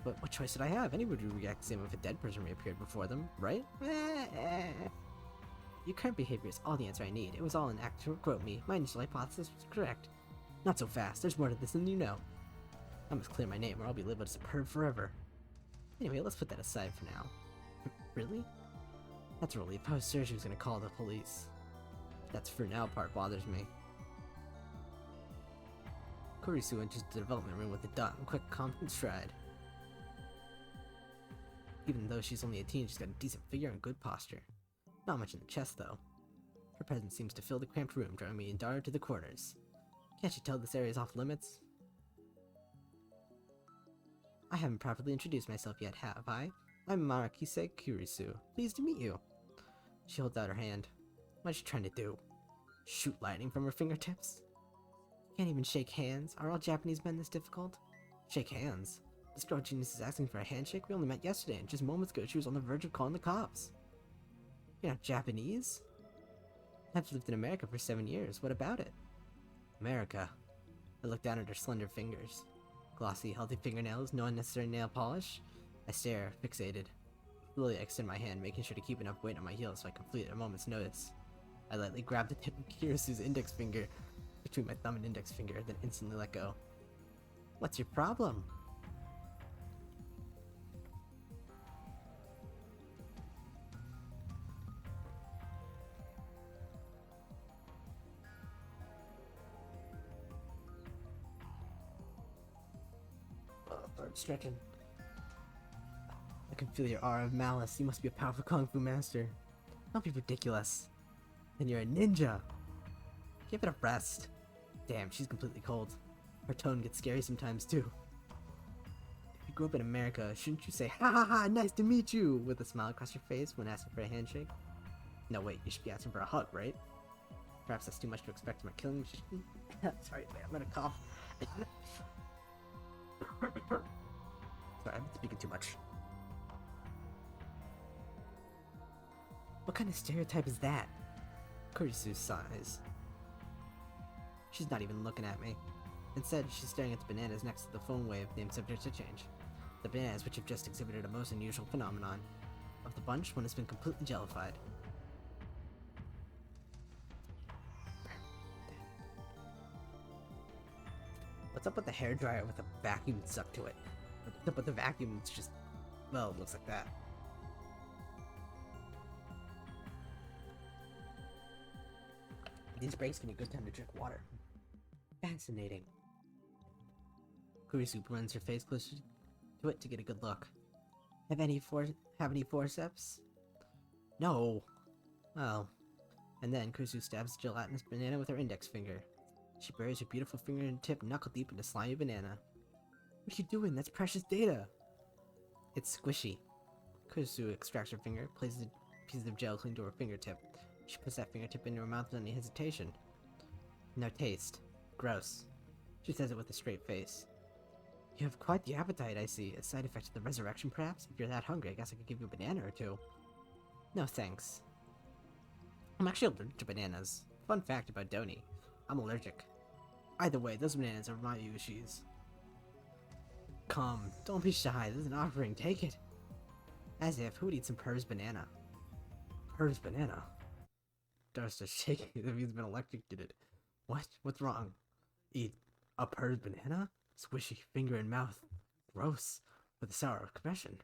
But what choice did I have? Anybody would react the same if a dead person reappeared before them, right? Your current behavior is all the answer I need. It was all an act to quote me. My initial hypothesis was correct. Not so fast. There's more to this than you know. I must clear my name or I'll be labeled as a perv forever. Anyway, let's put that aside for now. Really? That's a relief. I was sure she was gonna call the police. That's for now part bothers me. Kurisu enters the development room with a dot and quick, confident stride. Even though she's only 18, she's got a decent figure and good posture. Not much in the chest, though. Her presence seems to fill the cramped room, drawing me and Daru to the corners. Can't you tell this area is off limits? I haven't properly introduced myself yet, have I? I'm Marakise Kurisu. Pleased to meet you. She holds out her hand. What is she trying to do? Shoot lightning from her fingertips? Can't even shake hands? Are all Japanese men this difficult? Shake hands? This girl genius is asking for a handshake? We only met yesterday, and just moments ago she was on the verge of calling the cops. You're not Japanese? I've lived in America for 7 years. What about it? America. I look down at her slender fingers. Glossy, healthy fingernails, no unnecessary nail polish. I stare, fixated. Slowly I extend my hand, making sure to keep enough weight on my heel so I can flee at a moment's notice. I lightly grab the tip of Kirisu's index finger between my thumb and index finger, then instantly let go. What's your problem? Start stretching. I can feel your aura of malice. You must be a powerful kung fu master. Don't be ridiculous. Then you're a ninja. Give it a rest. Damn, she's completely cold. Her tone gets scary sometimes too. If you grew up in America, shouldn't you say, ha ha ha, nice to meet you, with a smile across your face when asking for a handshake? No, wait, you should be asking for a hug, right? Perhaps that's too much to expect from a killing machine. Sorry, wait, I'm gonna cough. Sorry, I'm speaking too much. What kind of stereotype is that? Kurisu's sighs. She's not even looking at me. Instead, she's staring at the bananas next to the phone wave named Subject to Change. The bananas which have just exhibited a most unusual phenomenon. Of the bunch, one has been completely jellified. What's up with the hairdryer with a vacuum stuck to it? What's up with the vacuum? It's just, well, it looks like that. These breaks can be a good time to drink water. Fascinating. Kurisu runs her face closer to it to get a good look. Have any forceps? No. Well. And then Kurisu stabs a gelatinous banana with her index finger. She buries her beautiful fingertip knuckle deep into slimy banana. What are you doing? That's precious data. It's squishy. Kurisu extracts her finger, places a piece of gel clean to her fingertip. She puts that fingertip into her mouth without any hesitation. No taste. Gross. She says it with a straight face. You have quite the appetite, I see. A side effect of the resurrection, perhaps? If you're that hungry, I guess I could give you a banana or two. No, thanks. I'm actually allergic to bananas. Fun fact about Doney. I'm allergic. Either way, those bananas are my Yushi's. Come, don't be shy. This is an offering. Take it. As if, who would eat some Perv's banana? Perv's banana? Dar starts shaking as if he's been electrocuted. What? What's wrong? Eat a Perv's banana? Squishy, finger in mouth. Gross. With a sour expression.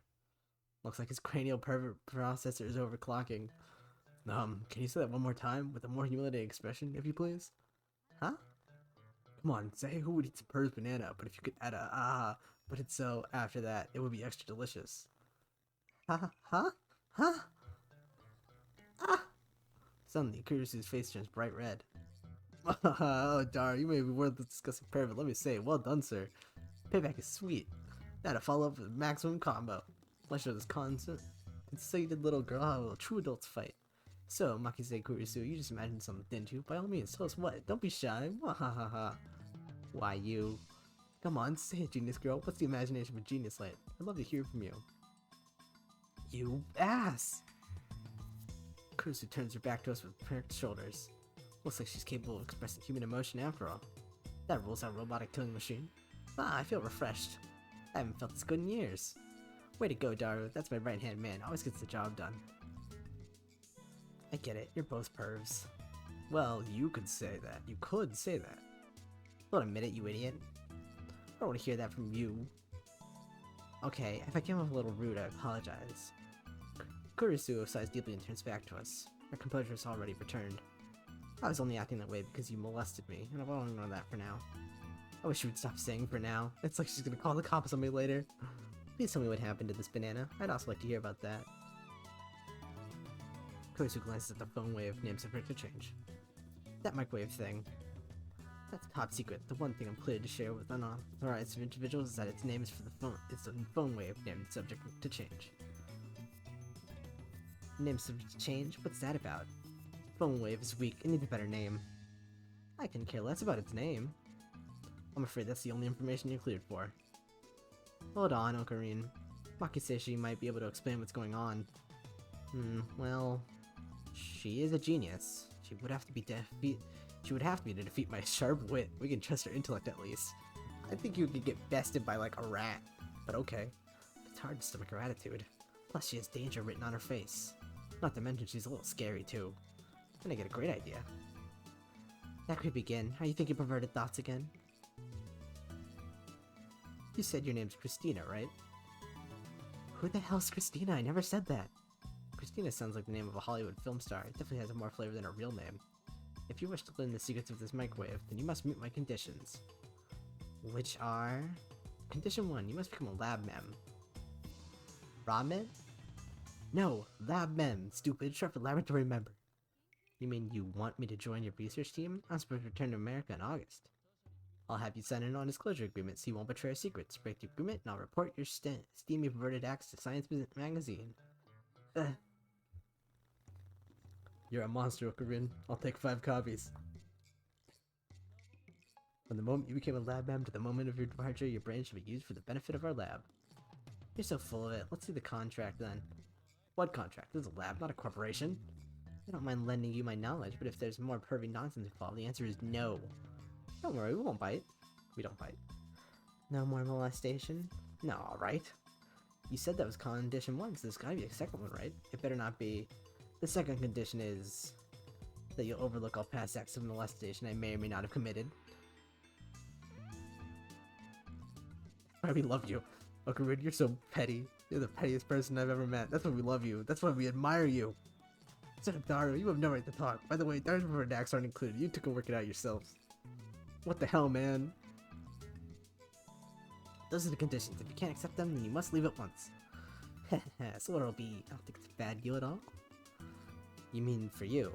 Looks like his cranial pervert processor is overclocking. Can you say that one more time with a more humiliating expression, if you please? Huh? Come on, say who would eat some Perv's banana, but if you could add a but it's so after that, it would be extra delicious. Huh? Ah! Suddenly, Kurisu's face turns bright red. Oh, Dar, you may be worth discussing Perv, but let me say, well done, sir. Payback is sweet. Now to follow up with a maximum combo. Let's show this conceited little girl how a true adults fight. So, Makise Kurisu, you just imagined something, didn't you? By all means, tell us what. Don't be shy. Wahahaha. Why, you? Come on, say it, genius girl. What's the imagination of a genius like? I'd love to hear from you. You ass! Kurisu turns her back to us with perked shoulders. Looks like she's capable of expressing human emotion after all. That rules out robotic killing machine. I feel refreshed. I haven't felt this good in years. Way to go, Daru. That's my right-hand man. Always gets the job done. I get it. You're both pervs. Well, you could say that. You could say that. Don't admit it, you idiot. I don't want to hear that from you. Okay, if I came off a little rude, I apologize. Kurisu sighs deeply and turns back to us. Her composure has already returned. I was only acting that way because you molested me, and I won't ignore that for now. I wish you would stop saying for now. It's like she's gonna call the cops on me later. Please tell me what happened to this banana. I'd also like to hear about that. Kurisu glances at the phone wave, named subject to change. That microwave thing. That's top secret. The one thing I'm clear to share with unauthorized individuals is that its name is for the phone. It's a phone wave named subject to change. Name subject to change? What's that about? Phone wave is weak. It needs a better name. I can care less about its name. I'm afraid that's the only information you're cleared for. Hold on, Ocarine. Maki says she might be able to explain what's going on. Well, she is a genius. She would have to be to defeat my sharp wit. We can trust her intellect at least. I think you could get bested by like a rat, but okay. It's hard to stomach her attitude. Plus she has danger written on her face. Not to mention she's a little scary too. And I get a great idea. That could begin. Are you thinking perverted thoughts again? You said your name's Christina, right? Who the hell's Christina? I never said that. Christina sounds like the name of a Hollywood film star. It definitely has more flavor than her real name. If you wish to learn the secrets of this microwave, then you must meet my conditions. Which are... Condition 1, you must become a lab mem. Ramen? No, lab mem, stupid, short for laboratory member. You mean you want me to join your research team? I'm supposed to return to America in August. I'll have you sign a non-disclosure agreement so you won't betray our secrets. Break the agreement and I'll report your steamy perverted acts to Science Magazine. You're a monster, Ocarine. I'll take 5 copies. From the moment you became a lab mem to the moment of your departure, your brain should be used for the benefit of our lab. You're so full of it. Let's see the contract then. What contract? This is a lab, not a corporation. I don't mind lending you my knowledge, but if there's more pervy nonsense involved, the answer is no. Don't worry, we won't bite. We don't bite. No more molestation? No, alright. You said that was condition 1, so there's gotta be a second one, right? It better not be. The second condition is that you'll overlook all past acts of molestation I may or may not have committed. Why we love you. Ocarine, you're so petty. You're the pettiest person I've ever met. That's why we love you. That's why we admire you. Instead of Daru, you have no right to talk. By the way, Daru's preferred acts aren't included. You took a work it out yourselves. What the hell, man? Those are the conditions. If you can't accept them, then you must leave at once. So what'll be? I don't think it's a bad deal at all. You mean for you?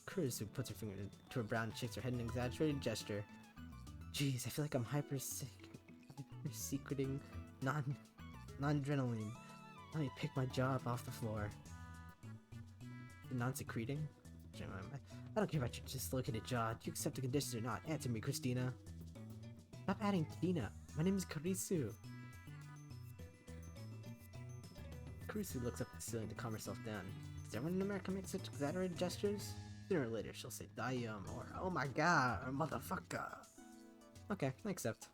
Kurisu puts her finger to her brow and shakes her head in an exaggerated gesture. Jeez, I feel like I'm hyper-secreting non-adrenaline. Let me pick my jaw up off the floor. Non-secreting? I don't care about your dislocated jaw. Do you accept the conditions or not? Answer me, Christina. Stop adding Tina. My name is Kurisu. Kurisu looks up at the ceiling to calm herself down. Does everyone in America make such exaggerated gestures? Sooner or later she'll say Dayum or oh my god or motherfucker. Okay, I accept.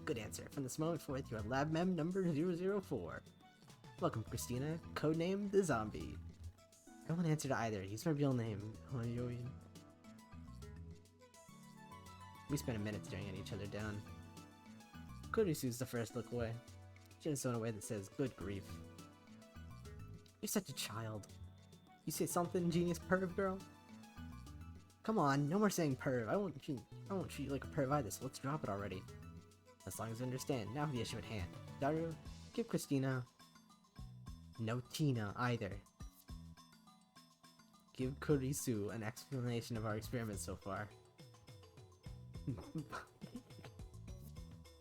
Good answer. From this moment forth, you are Lab Mem number 004. Welcome, Christina. Codename the Zombie. I won't answer to either. Use my real name. We spent a minute staring at each other down. Kurisu's the first to look away. She does so in a way that says, good grief. You're such a child. You say something, genius perv girl? Come on, no more saying perv. I won't treat you like a perv either, so let's drop it already. As long as you understand, now for the issue at hand. Daru, give Christina... No Tina, either. Give Kurisu an explanation of our experiments so far.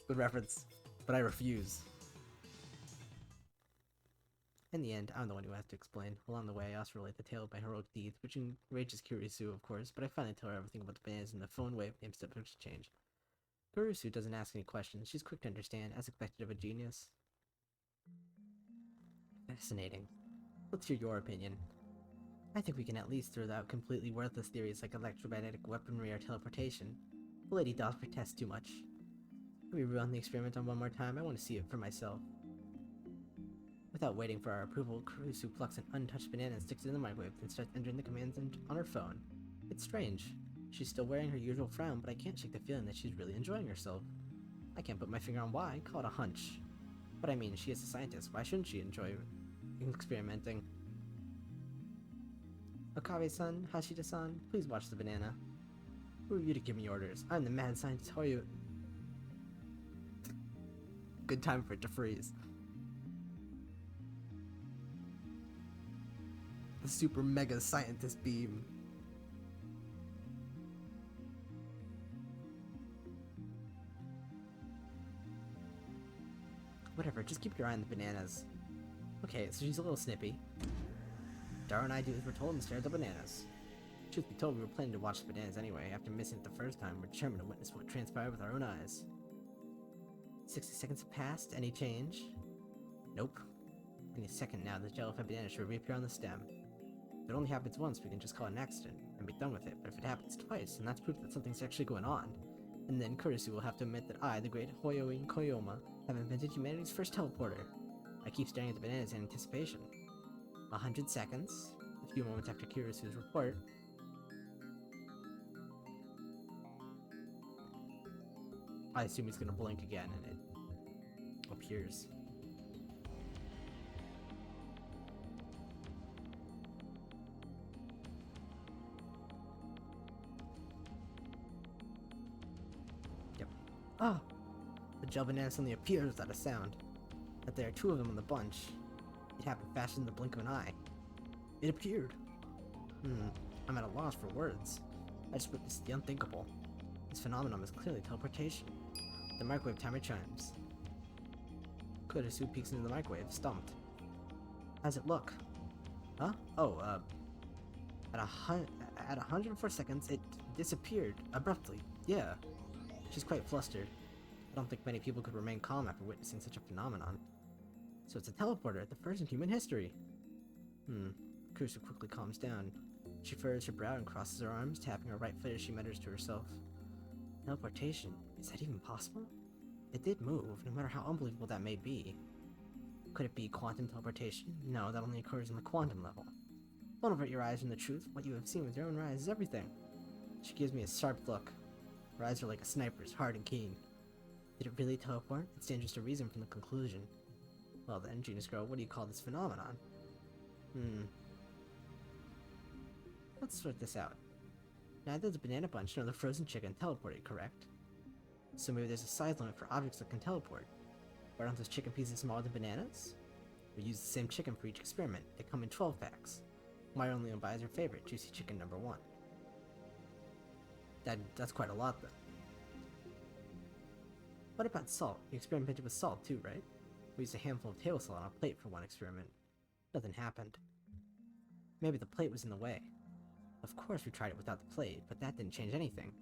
Good reference, but I refuse. In the end, I'm the one who has to explain. Along the way, I also relate the tale of my heroic deeds, which enrages Kurisu, of course, but I finally tell her everything about the bananas and the phone wave named subject change. Kurisu doesn't ask any questions. She's quick to understand, as expected of a genius. Fascinating. Let's hear your opinion. I think we can at least throw out completely worthless theories like electromagnetic weaponry or teleportation. The lady does protest too much. Can we run the experiment on one more time? I want to see it for myself. Without waiting for our approval, Kurisu plucks an untouched banana and sticks it in the microwave, then starts entering the commands on her phone. It's strange. She's still wearing her usual frown, but I can't shake the feeling that she's really enjoying herself. I can't put my finger on why, call it a hunch. But I mean, she is a scientist, why shouldn't she enjoy experimenting? Okabe-san, Hashida-san, please watch the banana. Who are you to give me orders? I'm the mad scientist Hoyu. Good time for it to freeze. The super mega scientist beam. Whatever, just keep your eye on the bananas. Okay, so she's a little snippy. Daru and I do as we're told and stare at the bananas. Truth be told, we were planning to watch the bananas anyway. After missing it the first time, we're determined to witness what transpired with our own eyes. 60 seconds have passed. Any change? Nope. Any second now, the jellyfied banana should reappear on the stem. If it only happens once, we can just call it an accident and be done with it. But if it happens twice, then that's proof that something's actually going on. And then Kurisu will have to admit that I, the great Hoyoin Koyoma, have invented humanity's first teleporter. I keep staring at the bananas in anticipation. 100 seconds. A few moments after Kurisu's report. I assume he's gonna blink again and it appears. Yep. Ah! The gel banana suddenly appears without a sound. That there are two of them in the bunch. It happened faster than the blink of an eye. It appeared. I'm at a loss for words. I just witnessed the unthinkable. This phenomenon is clearly teleportation. The microwave timer chimes. Kurisu peeks into the microwave, stumped. How's it look? Huh? Oh, at 104 seconds, it disappeared abruptly. Yeah. She's quite flustered. I don't think many people could remain calm after witnessing such a phenomenon. So it's a teleporter, the first in human history. Kurisu quickly calms down. She furrows her brow and crosses her arms, tapping her right foot as she mutters to herself. Teleportation? Is that even possible? It did move, no matter how unbelievable that may be. Could it be quantum teleportation? No, that only occurs on the quantum level. Don't avert your eyes from the truth. What you have seen with your own eyes is everything. She gives me a sharp look. Her eyes are like a sniper's, hard and keen. Did it really teleport? It stands to reason from the conclusion. Well then, genius girl, what do you call this phenomenon? Let's sort this out. Neither the banana bunch nor the frozen chicken teleported, correct? So maybe there's a size limit for objects that can teleport. Why aren't those chicken pieces smaller than bananas? We use the same chicken for each experiment. They come in 12 packs. My only one buys her favorite, juicy chicken number 1. That's quite a lot, though. What about salt? You experimented with salt too, right? We used a handful of table salt on a plate for one experiment. Nothing happened. Maybe the plate was in the way. Of course we tried it without the plate, but that didn't change anything.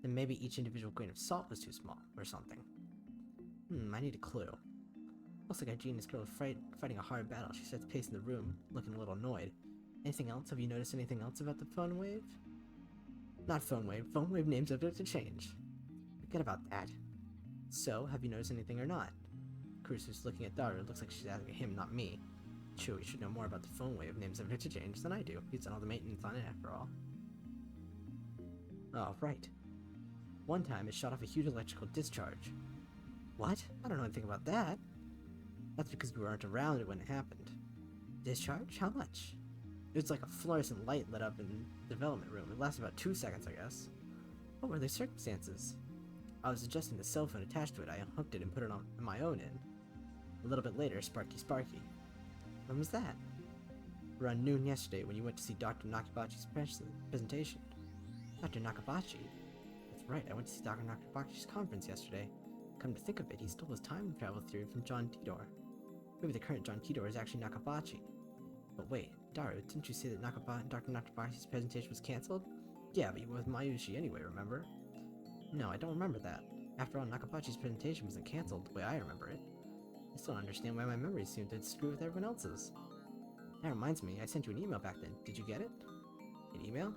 Then maybe each individual grain of salt was too small, or something. I need a clue. Looks like our genius girl is fighting a hard battle. She starts pacing the room, looking a little annoyed. Anything else? Have you noticed anything else about the phone wave? Not phone wave. Phone wave name subject to change. Forget about that. So, have you noticed anything or not? Kurusu's looking at Daru. It looks like she's asking him, not me. True, he should know more about the phone wave name subject to change than I do. He's done all the maintenance on it after all. Oh, right. One time it shot off a huge electrical discharge. What? I don't know anything about that. That's because we weren't around when it happened. Discharge? How much? It was like a fluorescent light lit up in the development room. It lasted about 2 seconds, I guess. What were the circumstances? I was adjusting the cell phone attached to it. I unhooked it and put it on my own end. A little bit later, Sparky. When was that? Around noon yesterday when you went to see Dr. Nakabachi's presentation. Dr. Nakabachi? That's right, I went to see Dr. Nakabachi's conference yesterday. Come to think of it, he stole his time travel theory from John Tidor. Maybe the current John Tidor is actually Nakabachi. But wait, Daru, didn't you say that Dr. Nakabachi's presentation was cancelled? Yeah, but you were with Mayushi anyway, remember? No, I don't remember that. After all, Nakabachi's presentation wasn't cancelled the way I remember it. I still don't understand why my memories seem to screw with everyone else's. That reminds me, I sent you an email back then. Did you get it? An email?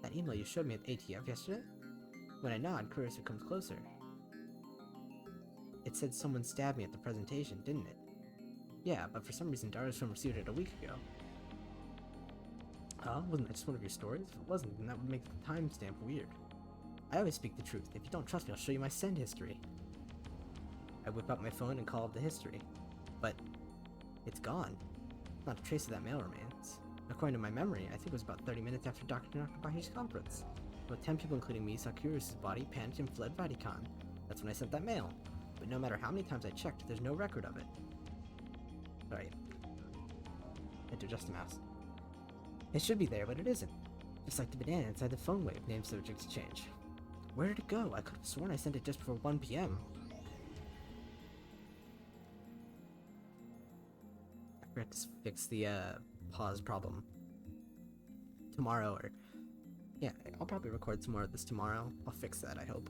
That email you showed me at ATF yesterday? When I nod, Kurusu comes closer. It said someone stabbed me at the presentation, didn't it? Yeah, but for some reason Daru's phone received it a week ago. Huh? Wasn't that just one of your stories? If it wasn't, then that would make the timestamp weird. I always speak the truth. If you don't trust me, I'll show you my send history. I whip out my phone and call up the history. But it's gone. Not a trace of that mail remains. According to my memory, I think it was about 30 minutes after Dr. Nakabachi's conference. About 10 people, including me, saw Kurusu's body, panicked, and fled Vatican. That's when I sent that mail. But no matter how many times I checked, there's no record of it. Right. Enter Just a Mouse. It should be there, but it isn't. Just like the banana inside the phone wave name subject to change. Where did it go? I could have sworn I sent it just before 1 p.m. I forgot to fix the pause problem tomorrow, or yeah, I'll probably record some more of this tomorrow. I'll fix that, I hope.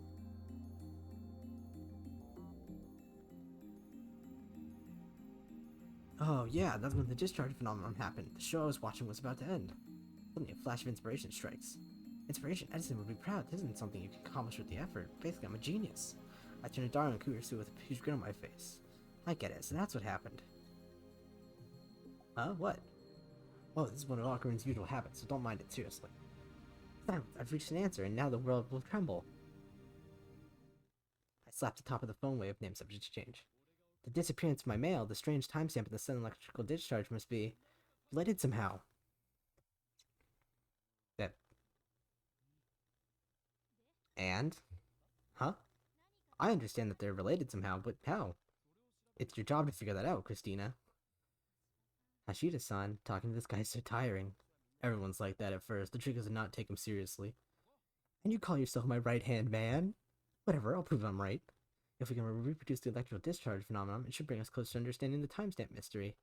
Oh yeah, that's when the discharge phenomenon happened. The show I was watching was about to end. Suddenly a flash of inspiration strikes. Inspiration? Edison would be proud. This isn't something you can accomplish with the effort. Basically, I'm a genius. I turned to Daru and Kurusu with a huge grin on my face. I get it, so that's what happened. Huh? What? Well, this is one of Ocarin's usual habits, so don't mind it seriously. Silence! I've reached an answer, and now the world will tremble. I slapped the top of the phone wave name subject to change. The disappearance of my mail, the strange timestamp, and the sudden electrical discharge must be related somehow. That. And? Huh? I understand that they're related somehow, but how? It's your job to figure that out, Christina. Hashida-san, talking to this guy is so tiring. Everyone's like that at first. The trick is to not take him seriously. And you call yourself my right-hand man? Whatever, I'll prove I'm right. If we can reproduce the electrical discharge phenomenon, it should bring us closer to understanding the timestamp mystery.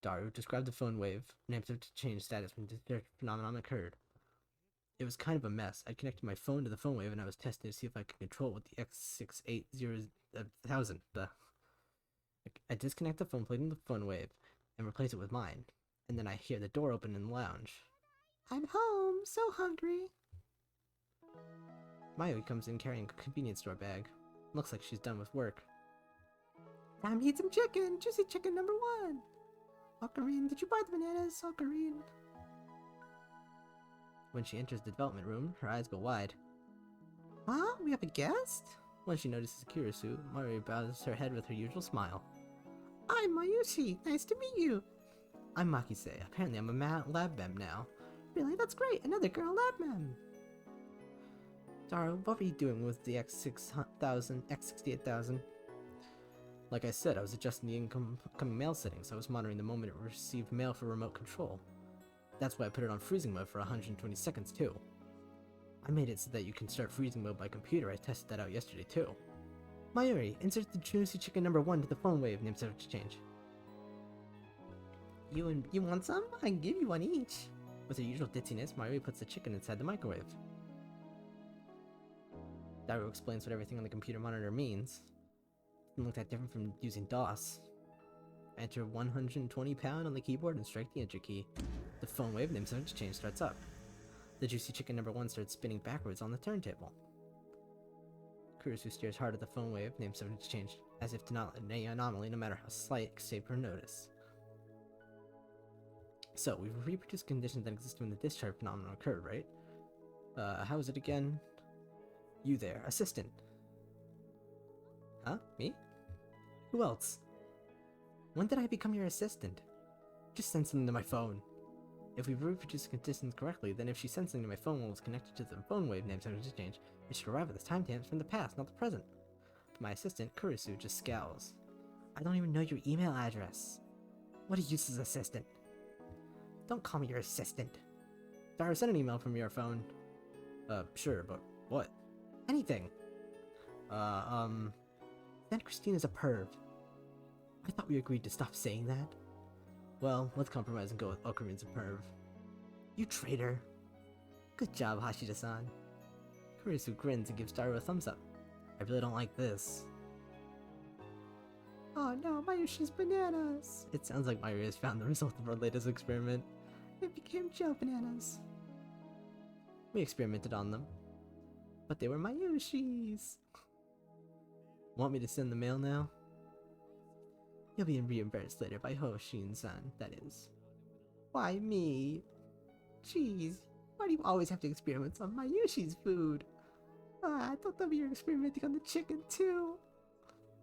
Daru, described the phone wave, name to change status when the discharge phenomenon occurred. It was kind of a mess. I connected my phone to the phone wave and I was testing to see if I could control it with the X680,000. I disconnect the phone plate in the phone wave and replace it with mine. And then I hear the door open in the lounge. I'm home, so hungry. Mayuri comes in carrying a convenience store bag. Looks like she's done with work. Time to eat some chicken! Juicy chicken number 1! Ocarine, did you buy the bananas, Ocarine? When she enters the development room, her eyes go wide. Huh? We have a guest? When she notices Kurusu, Mayuri bows her head with her usual smile. I'm Mayushi! Nice to meet you! I'm Makise. Apparently I'm a lab mem now. Really? That's great! Another girl lab mem! Daru, what were you doing with the X68000? Like I said, I was adjusting the incoming mail settings. I was monitoring the moment it received mail for remote control. That's why I put it on freezing mode for 120 seconds too. I made it so that you can start freezing mode by computer. I tested that out yesterday too. Mayuri, insert the juicy chicken number 1 to the phone wave name subject to change. You want some? I can give you one each. With her usual ditziness, Mayuri puts the chicken inside the microwave. Daru explains what everything on the computer monitor means. It doesn't look that different from using DOS. Enter 120 pound on the keyboard and strike the enter key. The phone wave name subject change starts up. The juicy chicken number 1 starts spinning backwards on the turntable. Kurisu stares hard at the phone wave name subject change, as if to not let any anomaly, no matter how slight, escape her notice. So, we've reproduced conditions that existed when the discharge phenomenon occurred, right? How is it again? You there, assistant. Huh? Me? Who else? When did I become your assistant? Just send something to my phone. If we've reproduced the conditions correctly, then if she sends something to my phone while it's connected to the phone wave name subject change, it should arrive at the timestamps from the past, not the present. But my assistant, Kurisu, just scowls. I don't even know your email address. What a useless assistant. Don't call me your assistant. Dara, send an email from your phone. Sure, but what? Anything. Then Christina's a perv. I thought we agreed to stop saying that. Well, let's compromise and go with Okarin's a perv. You traitor. Good job, Hashida-san. Kurisu grins and gives Daru a thumbs up. I really don't like this. Oh no, Mayushi's bananas! It sounds like Mayuri has found the result of our latest experiment. It became gel bananas. We experimented on them. But they were Mayushi's. Want me to send the mail now? You'll be reimbursed later by Hoshin-san, that is. Why me? Jeez, why do you always have to experiment on Mayushi's food? I thought that we were experimenting on the chicken too.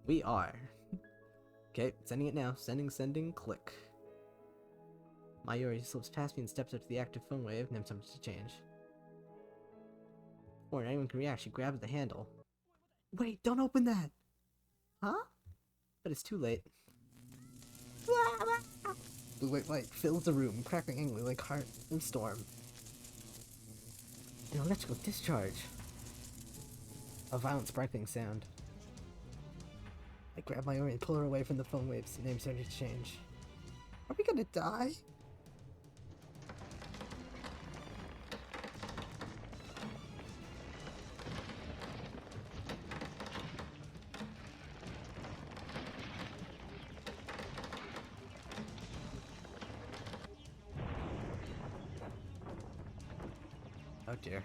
We are. Okay, sending it now. Sending, click. Mayuri slips past me and steps up to the active phone wave, and attempts to change. Before anyone can react, she grabs the handle. Wait, don't open that! Huh? But it's too late. Blue white light fills the room, crackling angrily like heart and storm. An electrical discharge. A violent sparkling sound. I grab Mayuri and pull her away from the phone waves. Name started to change. Are we gonna die? Oh dear.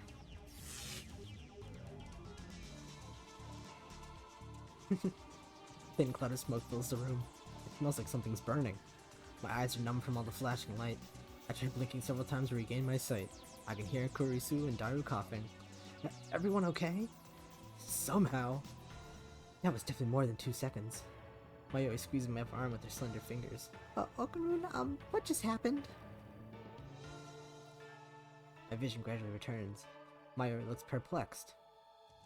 Thin cloud of smoke fills the room. It smells like something's burning. My eyes are numb from all the flashing light. I try blinking several times to regain my sight. I can hear Kurisu and Daru coughing. Everyone okay? Somehow. That was definitely more than 2 seconds. Mayuri squeezes my upper arm with her slender fingers. Okarun, what just happened? My vision gradually returns. Mayuri looks perplexed.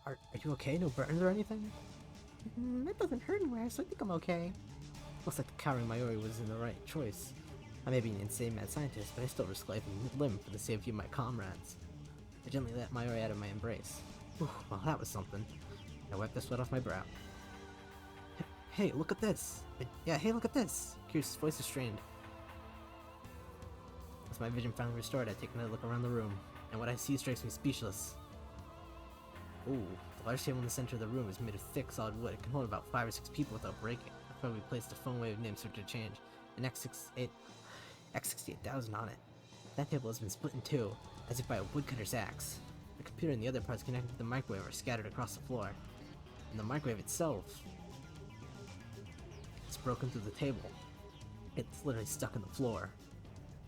Are you okay? No burns or anything? It doesn't hurt anywhere, so I think I'm okay. Looks like the cowering Mayuri was in the right choice. I may be an insane mad scientist, but I still risk life and limb for the safety of my comrades. I gently let Mayuri out of my embrace. Whew, well, that was something. I wiped the sweat off my brow. Hey, look at this! Yeah, hey, look at this! Kirsty's voice is strained. As my vision finally restored, I take another look around the room, and what I see strikes me speechless. Ooh, the large table in the center of the room is made of thick, solid wood. It can hold about 5 or 6 people without breaking. That's why we placed a phone wave name search to change, an X68000 on it. That table has been split in two, as if by a woodcutter's axe. The computer and the other parts connected to the microwave are scattered across the floor. And the microwave itself is broken through the table. It's literally stuck in the floor.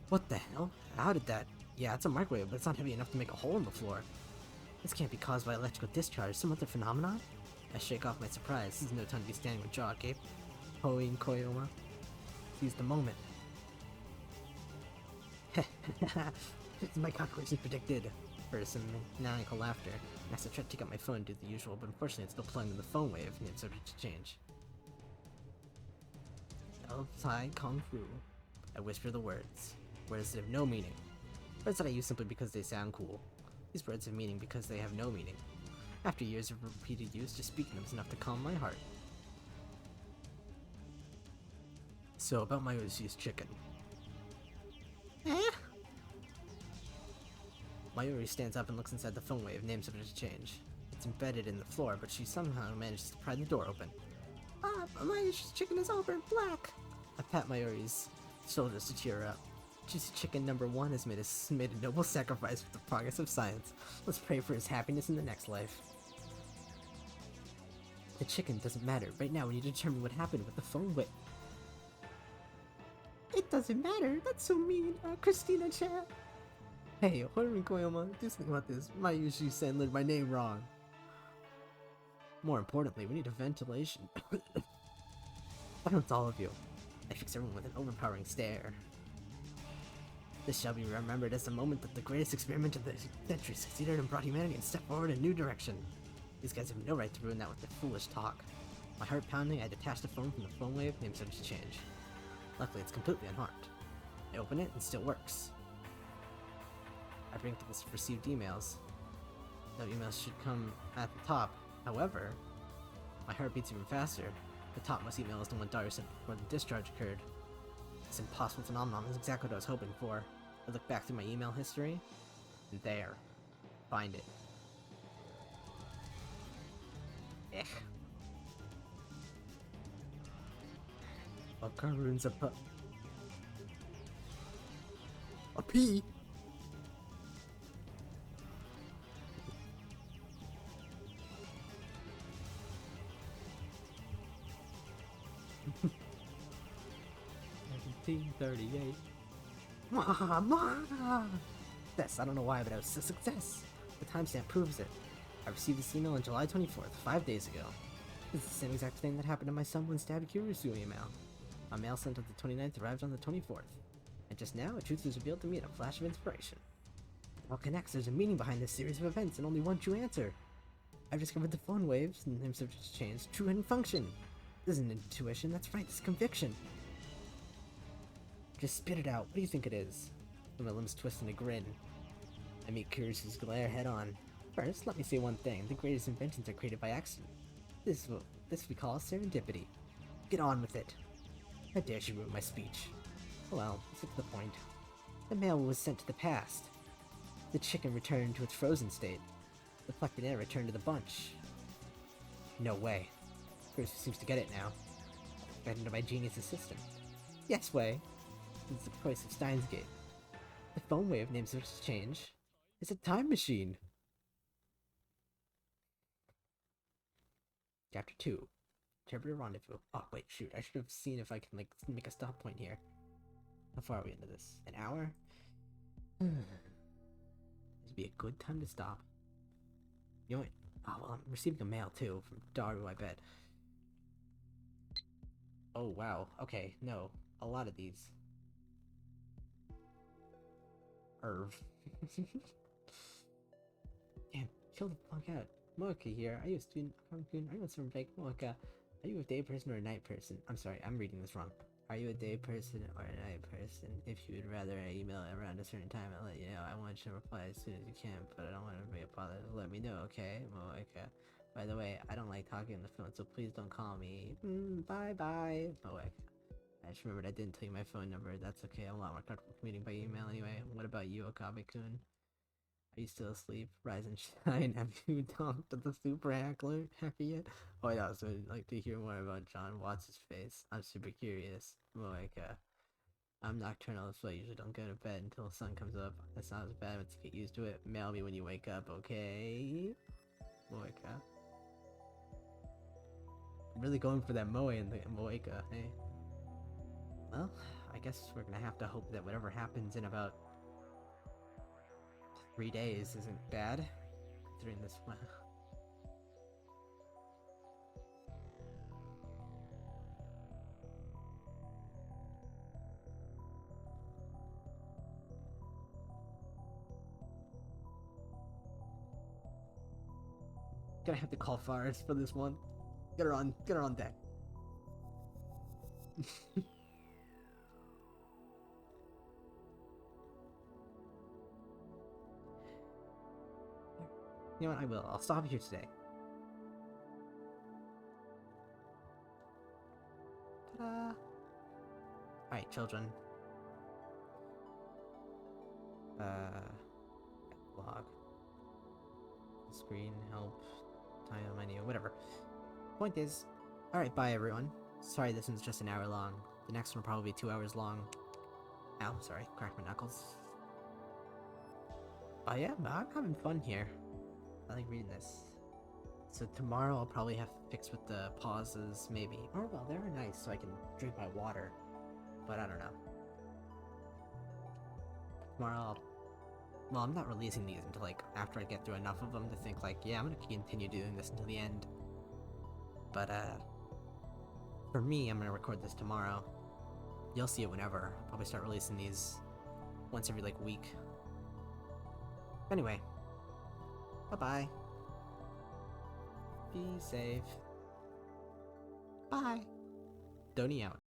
What the hell? How did that? Yeah, it's a microwave, but it's not heavy enough to make a hole in the floor. This can't be caused by electrical discharge, some other phenomenon? I shake off my surprise. This is no time to be standing with jaw agape. Hoin Koyoma. Seize the moment. My calculations predicted. First, some maniacal laughter. Next, I try to take out my phone and do the usual, but unfortunately it's still plugged in the phone wave, and it's subject to change. Outside Kung Fu. I whisper the words. Words that have no meaning. Words that I use simply because they sound cool. These words have meaning because they have no meaning. After years of repeated use, just speaking them is enough to calm my heart. So, about my overseas chicken. Mayuri stands up and looks inside the phone wave, name subject to change. It's embedded in the floor, but she somehow manages to pry the door open. Ah, Mayuri's chicken is all burnt black! I pat Mayuri's shoulders to cheer her up. Juicy Chicken number 1 has made a noble sacrifice for the progress of science. Let's pray for his happiness in the next life. The chicken doesn't matter. Right now we need to determine what happened with the phone wave. It doesn't matter? That's so mean, Christina-chan. Hey, Horin Koyama, do something about this. Mayushi said my name wrong. More importantly, we need a ventilation. Why don't all of you? I fix everyone with an overpowering stare. This shall be remembered as the moment that the greatest experiment of the century succeeded and brought humanity a step forward in a new direction. These guys have no right to ruin that with their foolish talk. My heart pounding, I detach the phone from the phone wave, name subject to change. Luckily, it's completely unharmed. I open it, and it still works. I bring up the list of received emails. No emails should come at the top. However, my heart beats even faster. The topmost email is the one Dario sent before the discharge occurred. This impossible phenomenon is exactly what I was hoping for. I look back through my email history, and there. Find it. Ech. Wakaru's a P. $1938. Yes, I don't know why, but it was a success. The timestamp proves it. I received this email on July 24th, 5 days ago. This is the same exact thing that happened to my someone stabbed Kirusu email. My mail sent on the 29th arrived on the 24th. And just now, a truth was revealed to me in a flash of inspiration. It all connects. There's a meaning behind this series of events and only one true answer. I've discovered the phone waves, and name subject to change, true hidden function. This isn't intuition, that's right, it's conviction. Just spit it out. What do you think it is? My limbs twist in a grin. I meet Kirusu's glare head on. First, let me say one thing. The greatest inventions are created by accident. This we call serendipity. Get on with it. How dare she ruin my speech? Well, let's get to the point. The mail was sent to the past. The chicken returned to its frozen state. The collected air returned to the bunch. No way. Kirusu seems to get it now. Fed into my genius assistant. Yes way. It's the choice of Steins gate. The phone wave name subject to change. It's a time machine. Chapter 2. Interpreter Rendezvous. Oh, wait, shoot. I should have seen if I can, like, make a stop point here. How far are we into this? An hour? This would be a good time to stop. You know what? Oh, well, I'm receiving a mail, too, from Daru, I bet. Oh, wow. Okay, no. A lot of these. Damn, chill the fuck out. Mocha here. Are you a student? Are you on summer break? Mocha. Are you a day person or a night person? I'm sorry, I'm reading this wrong. Are you a day person or a night person? If you would rather I email around a certain time, I'll let you know. I want you to reply as soon as you can, but I don't want to be a bother. Let me know, okay? Mocha. By the way, I don't like talking on the phone, so please don't call me. Bye-bye. Mocha. I just remembered I didn't tell you my phone number. That's okay, I'm a lot more comfortable commuting by email anyway. What about you, Okabe-kun? Are you still asleep? Rise and shine. Have you talked to the super hacker yet? Oh yeah, so I'd like to hear more about John Watts' face. I'm super curious. Moeka. I'm nocturnal, so I usually don't go to bed until the sun comes up. That sounds bad, but to get used to it, mail me when you wake up, okay? Moeka. I'm really going for that moe in the Moeka, hey? Well, I guess we're gonna have to hope that whatever happens in about 3 days isn't bad, considering this one. Gonna have to call Faris for this one. Get her on deck. You know what, I will. I'll stop here today. Ta-da! Alright, children. Log. Screen, help, time menu, whatever. Point is, alright, bye everyone. Sorry this one's just an hour long. The next one will probably be 2 hours long. Ow, sorry, cracked my knuckles. Oh yeah, I'm having fun here. I like reading this. So tomorrow I'll probably have to fix with the pauses, maybe. Oh well, they're nice, so I can drink my water. But I don't know. Tomorrow well, I'm not releasing these until, like, after I get through enough of them to think, like, yeah, I'm gonna continue doing this until the end. But, for me, I'm gonna record this tomorrow. You'll see it whenever. I'll probably start releasing these once every, like, week. Anyway. Bye-bye. Be safe. Bye. Doney out.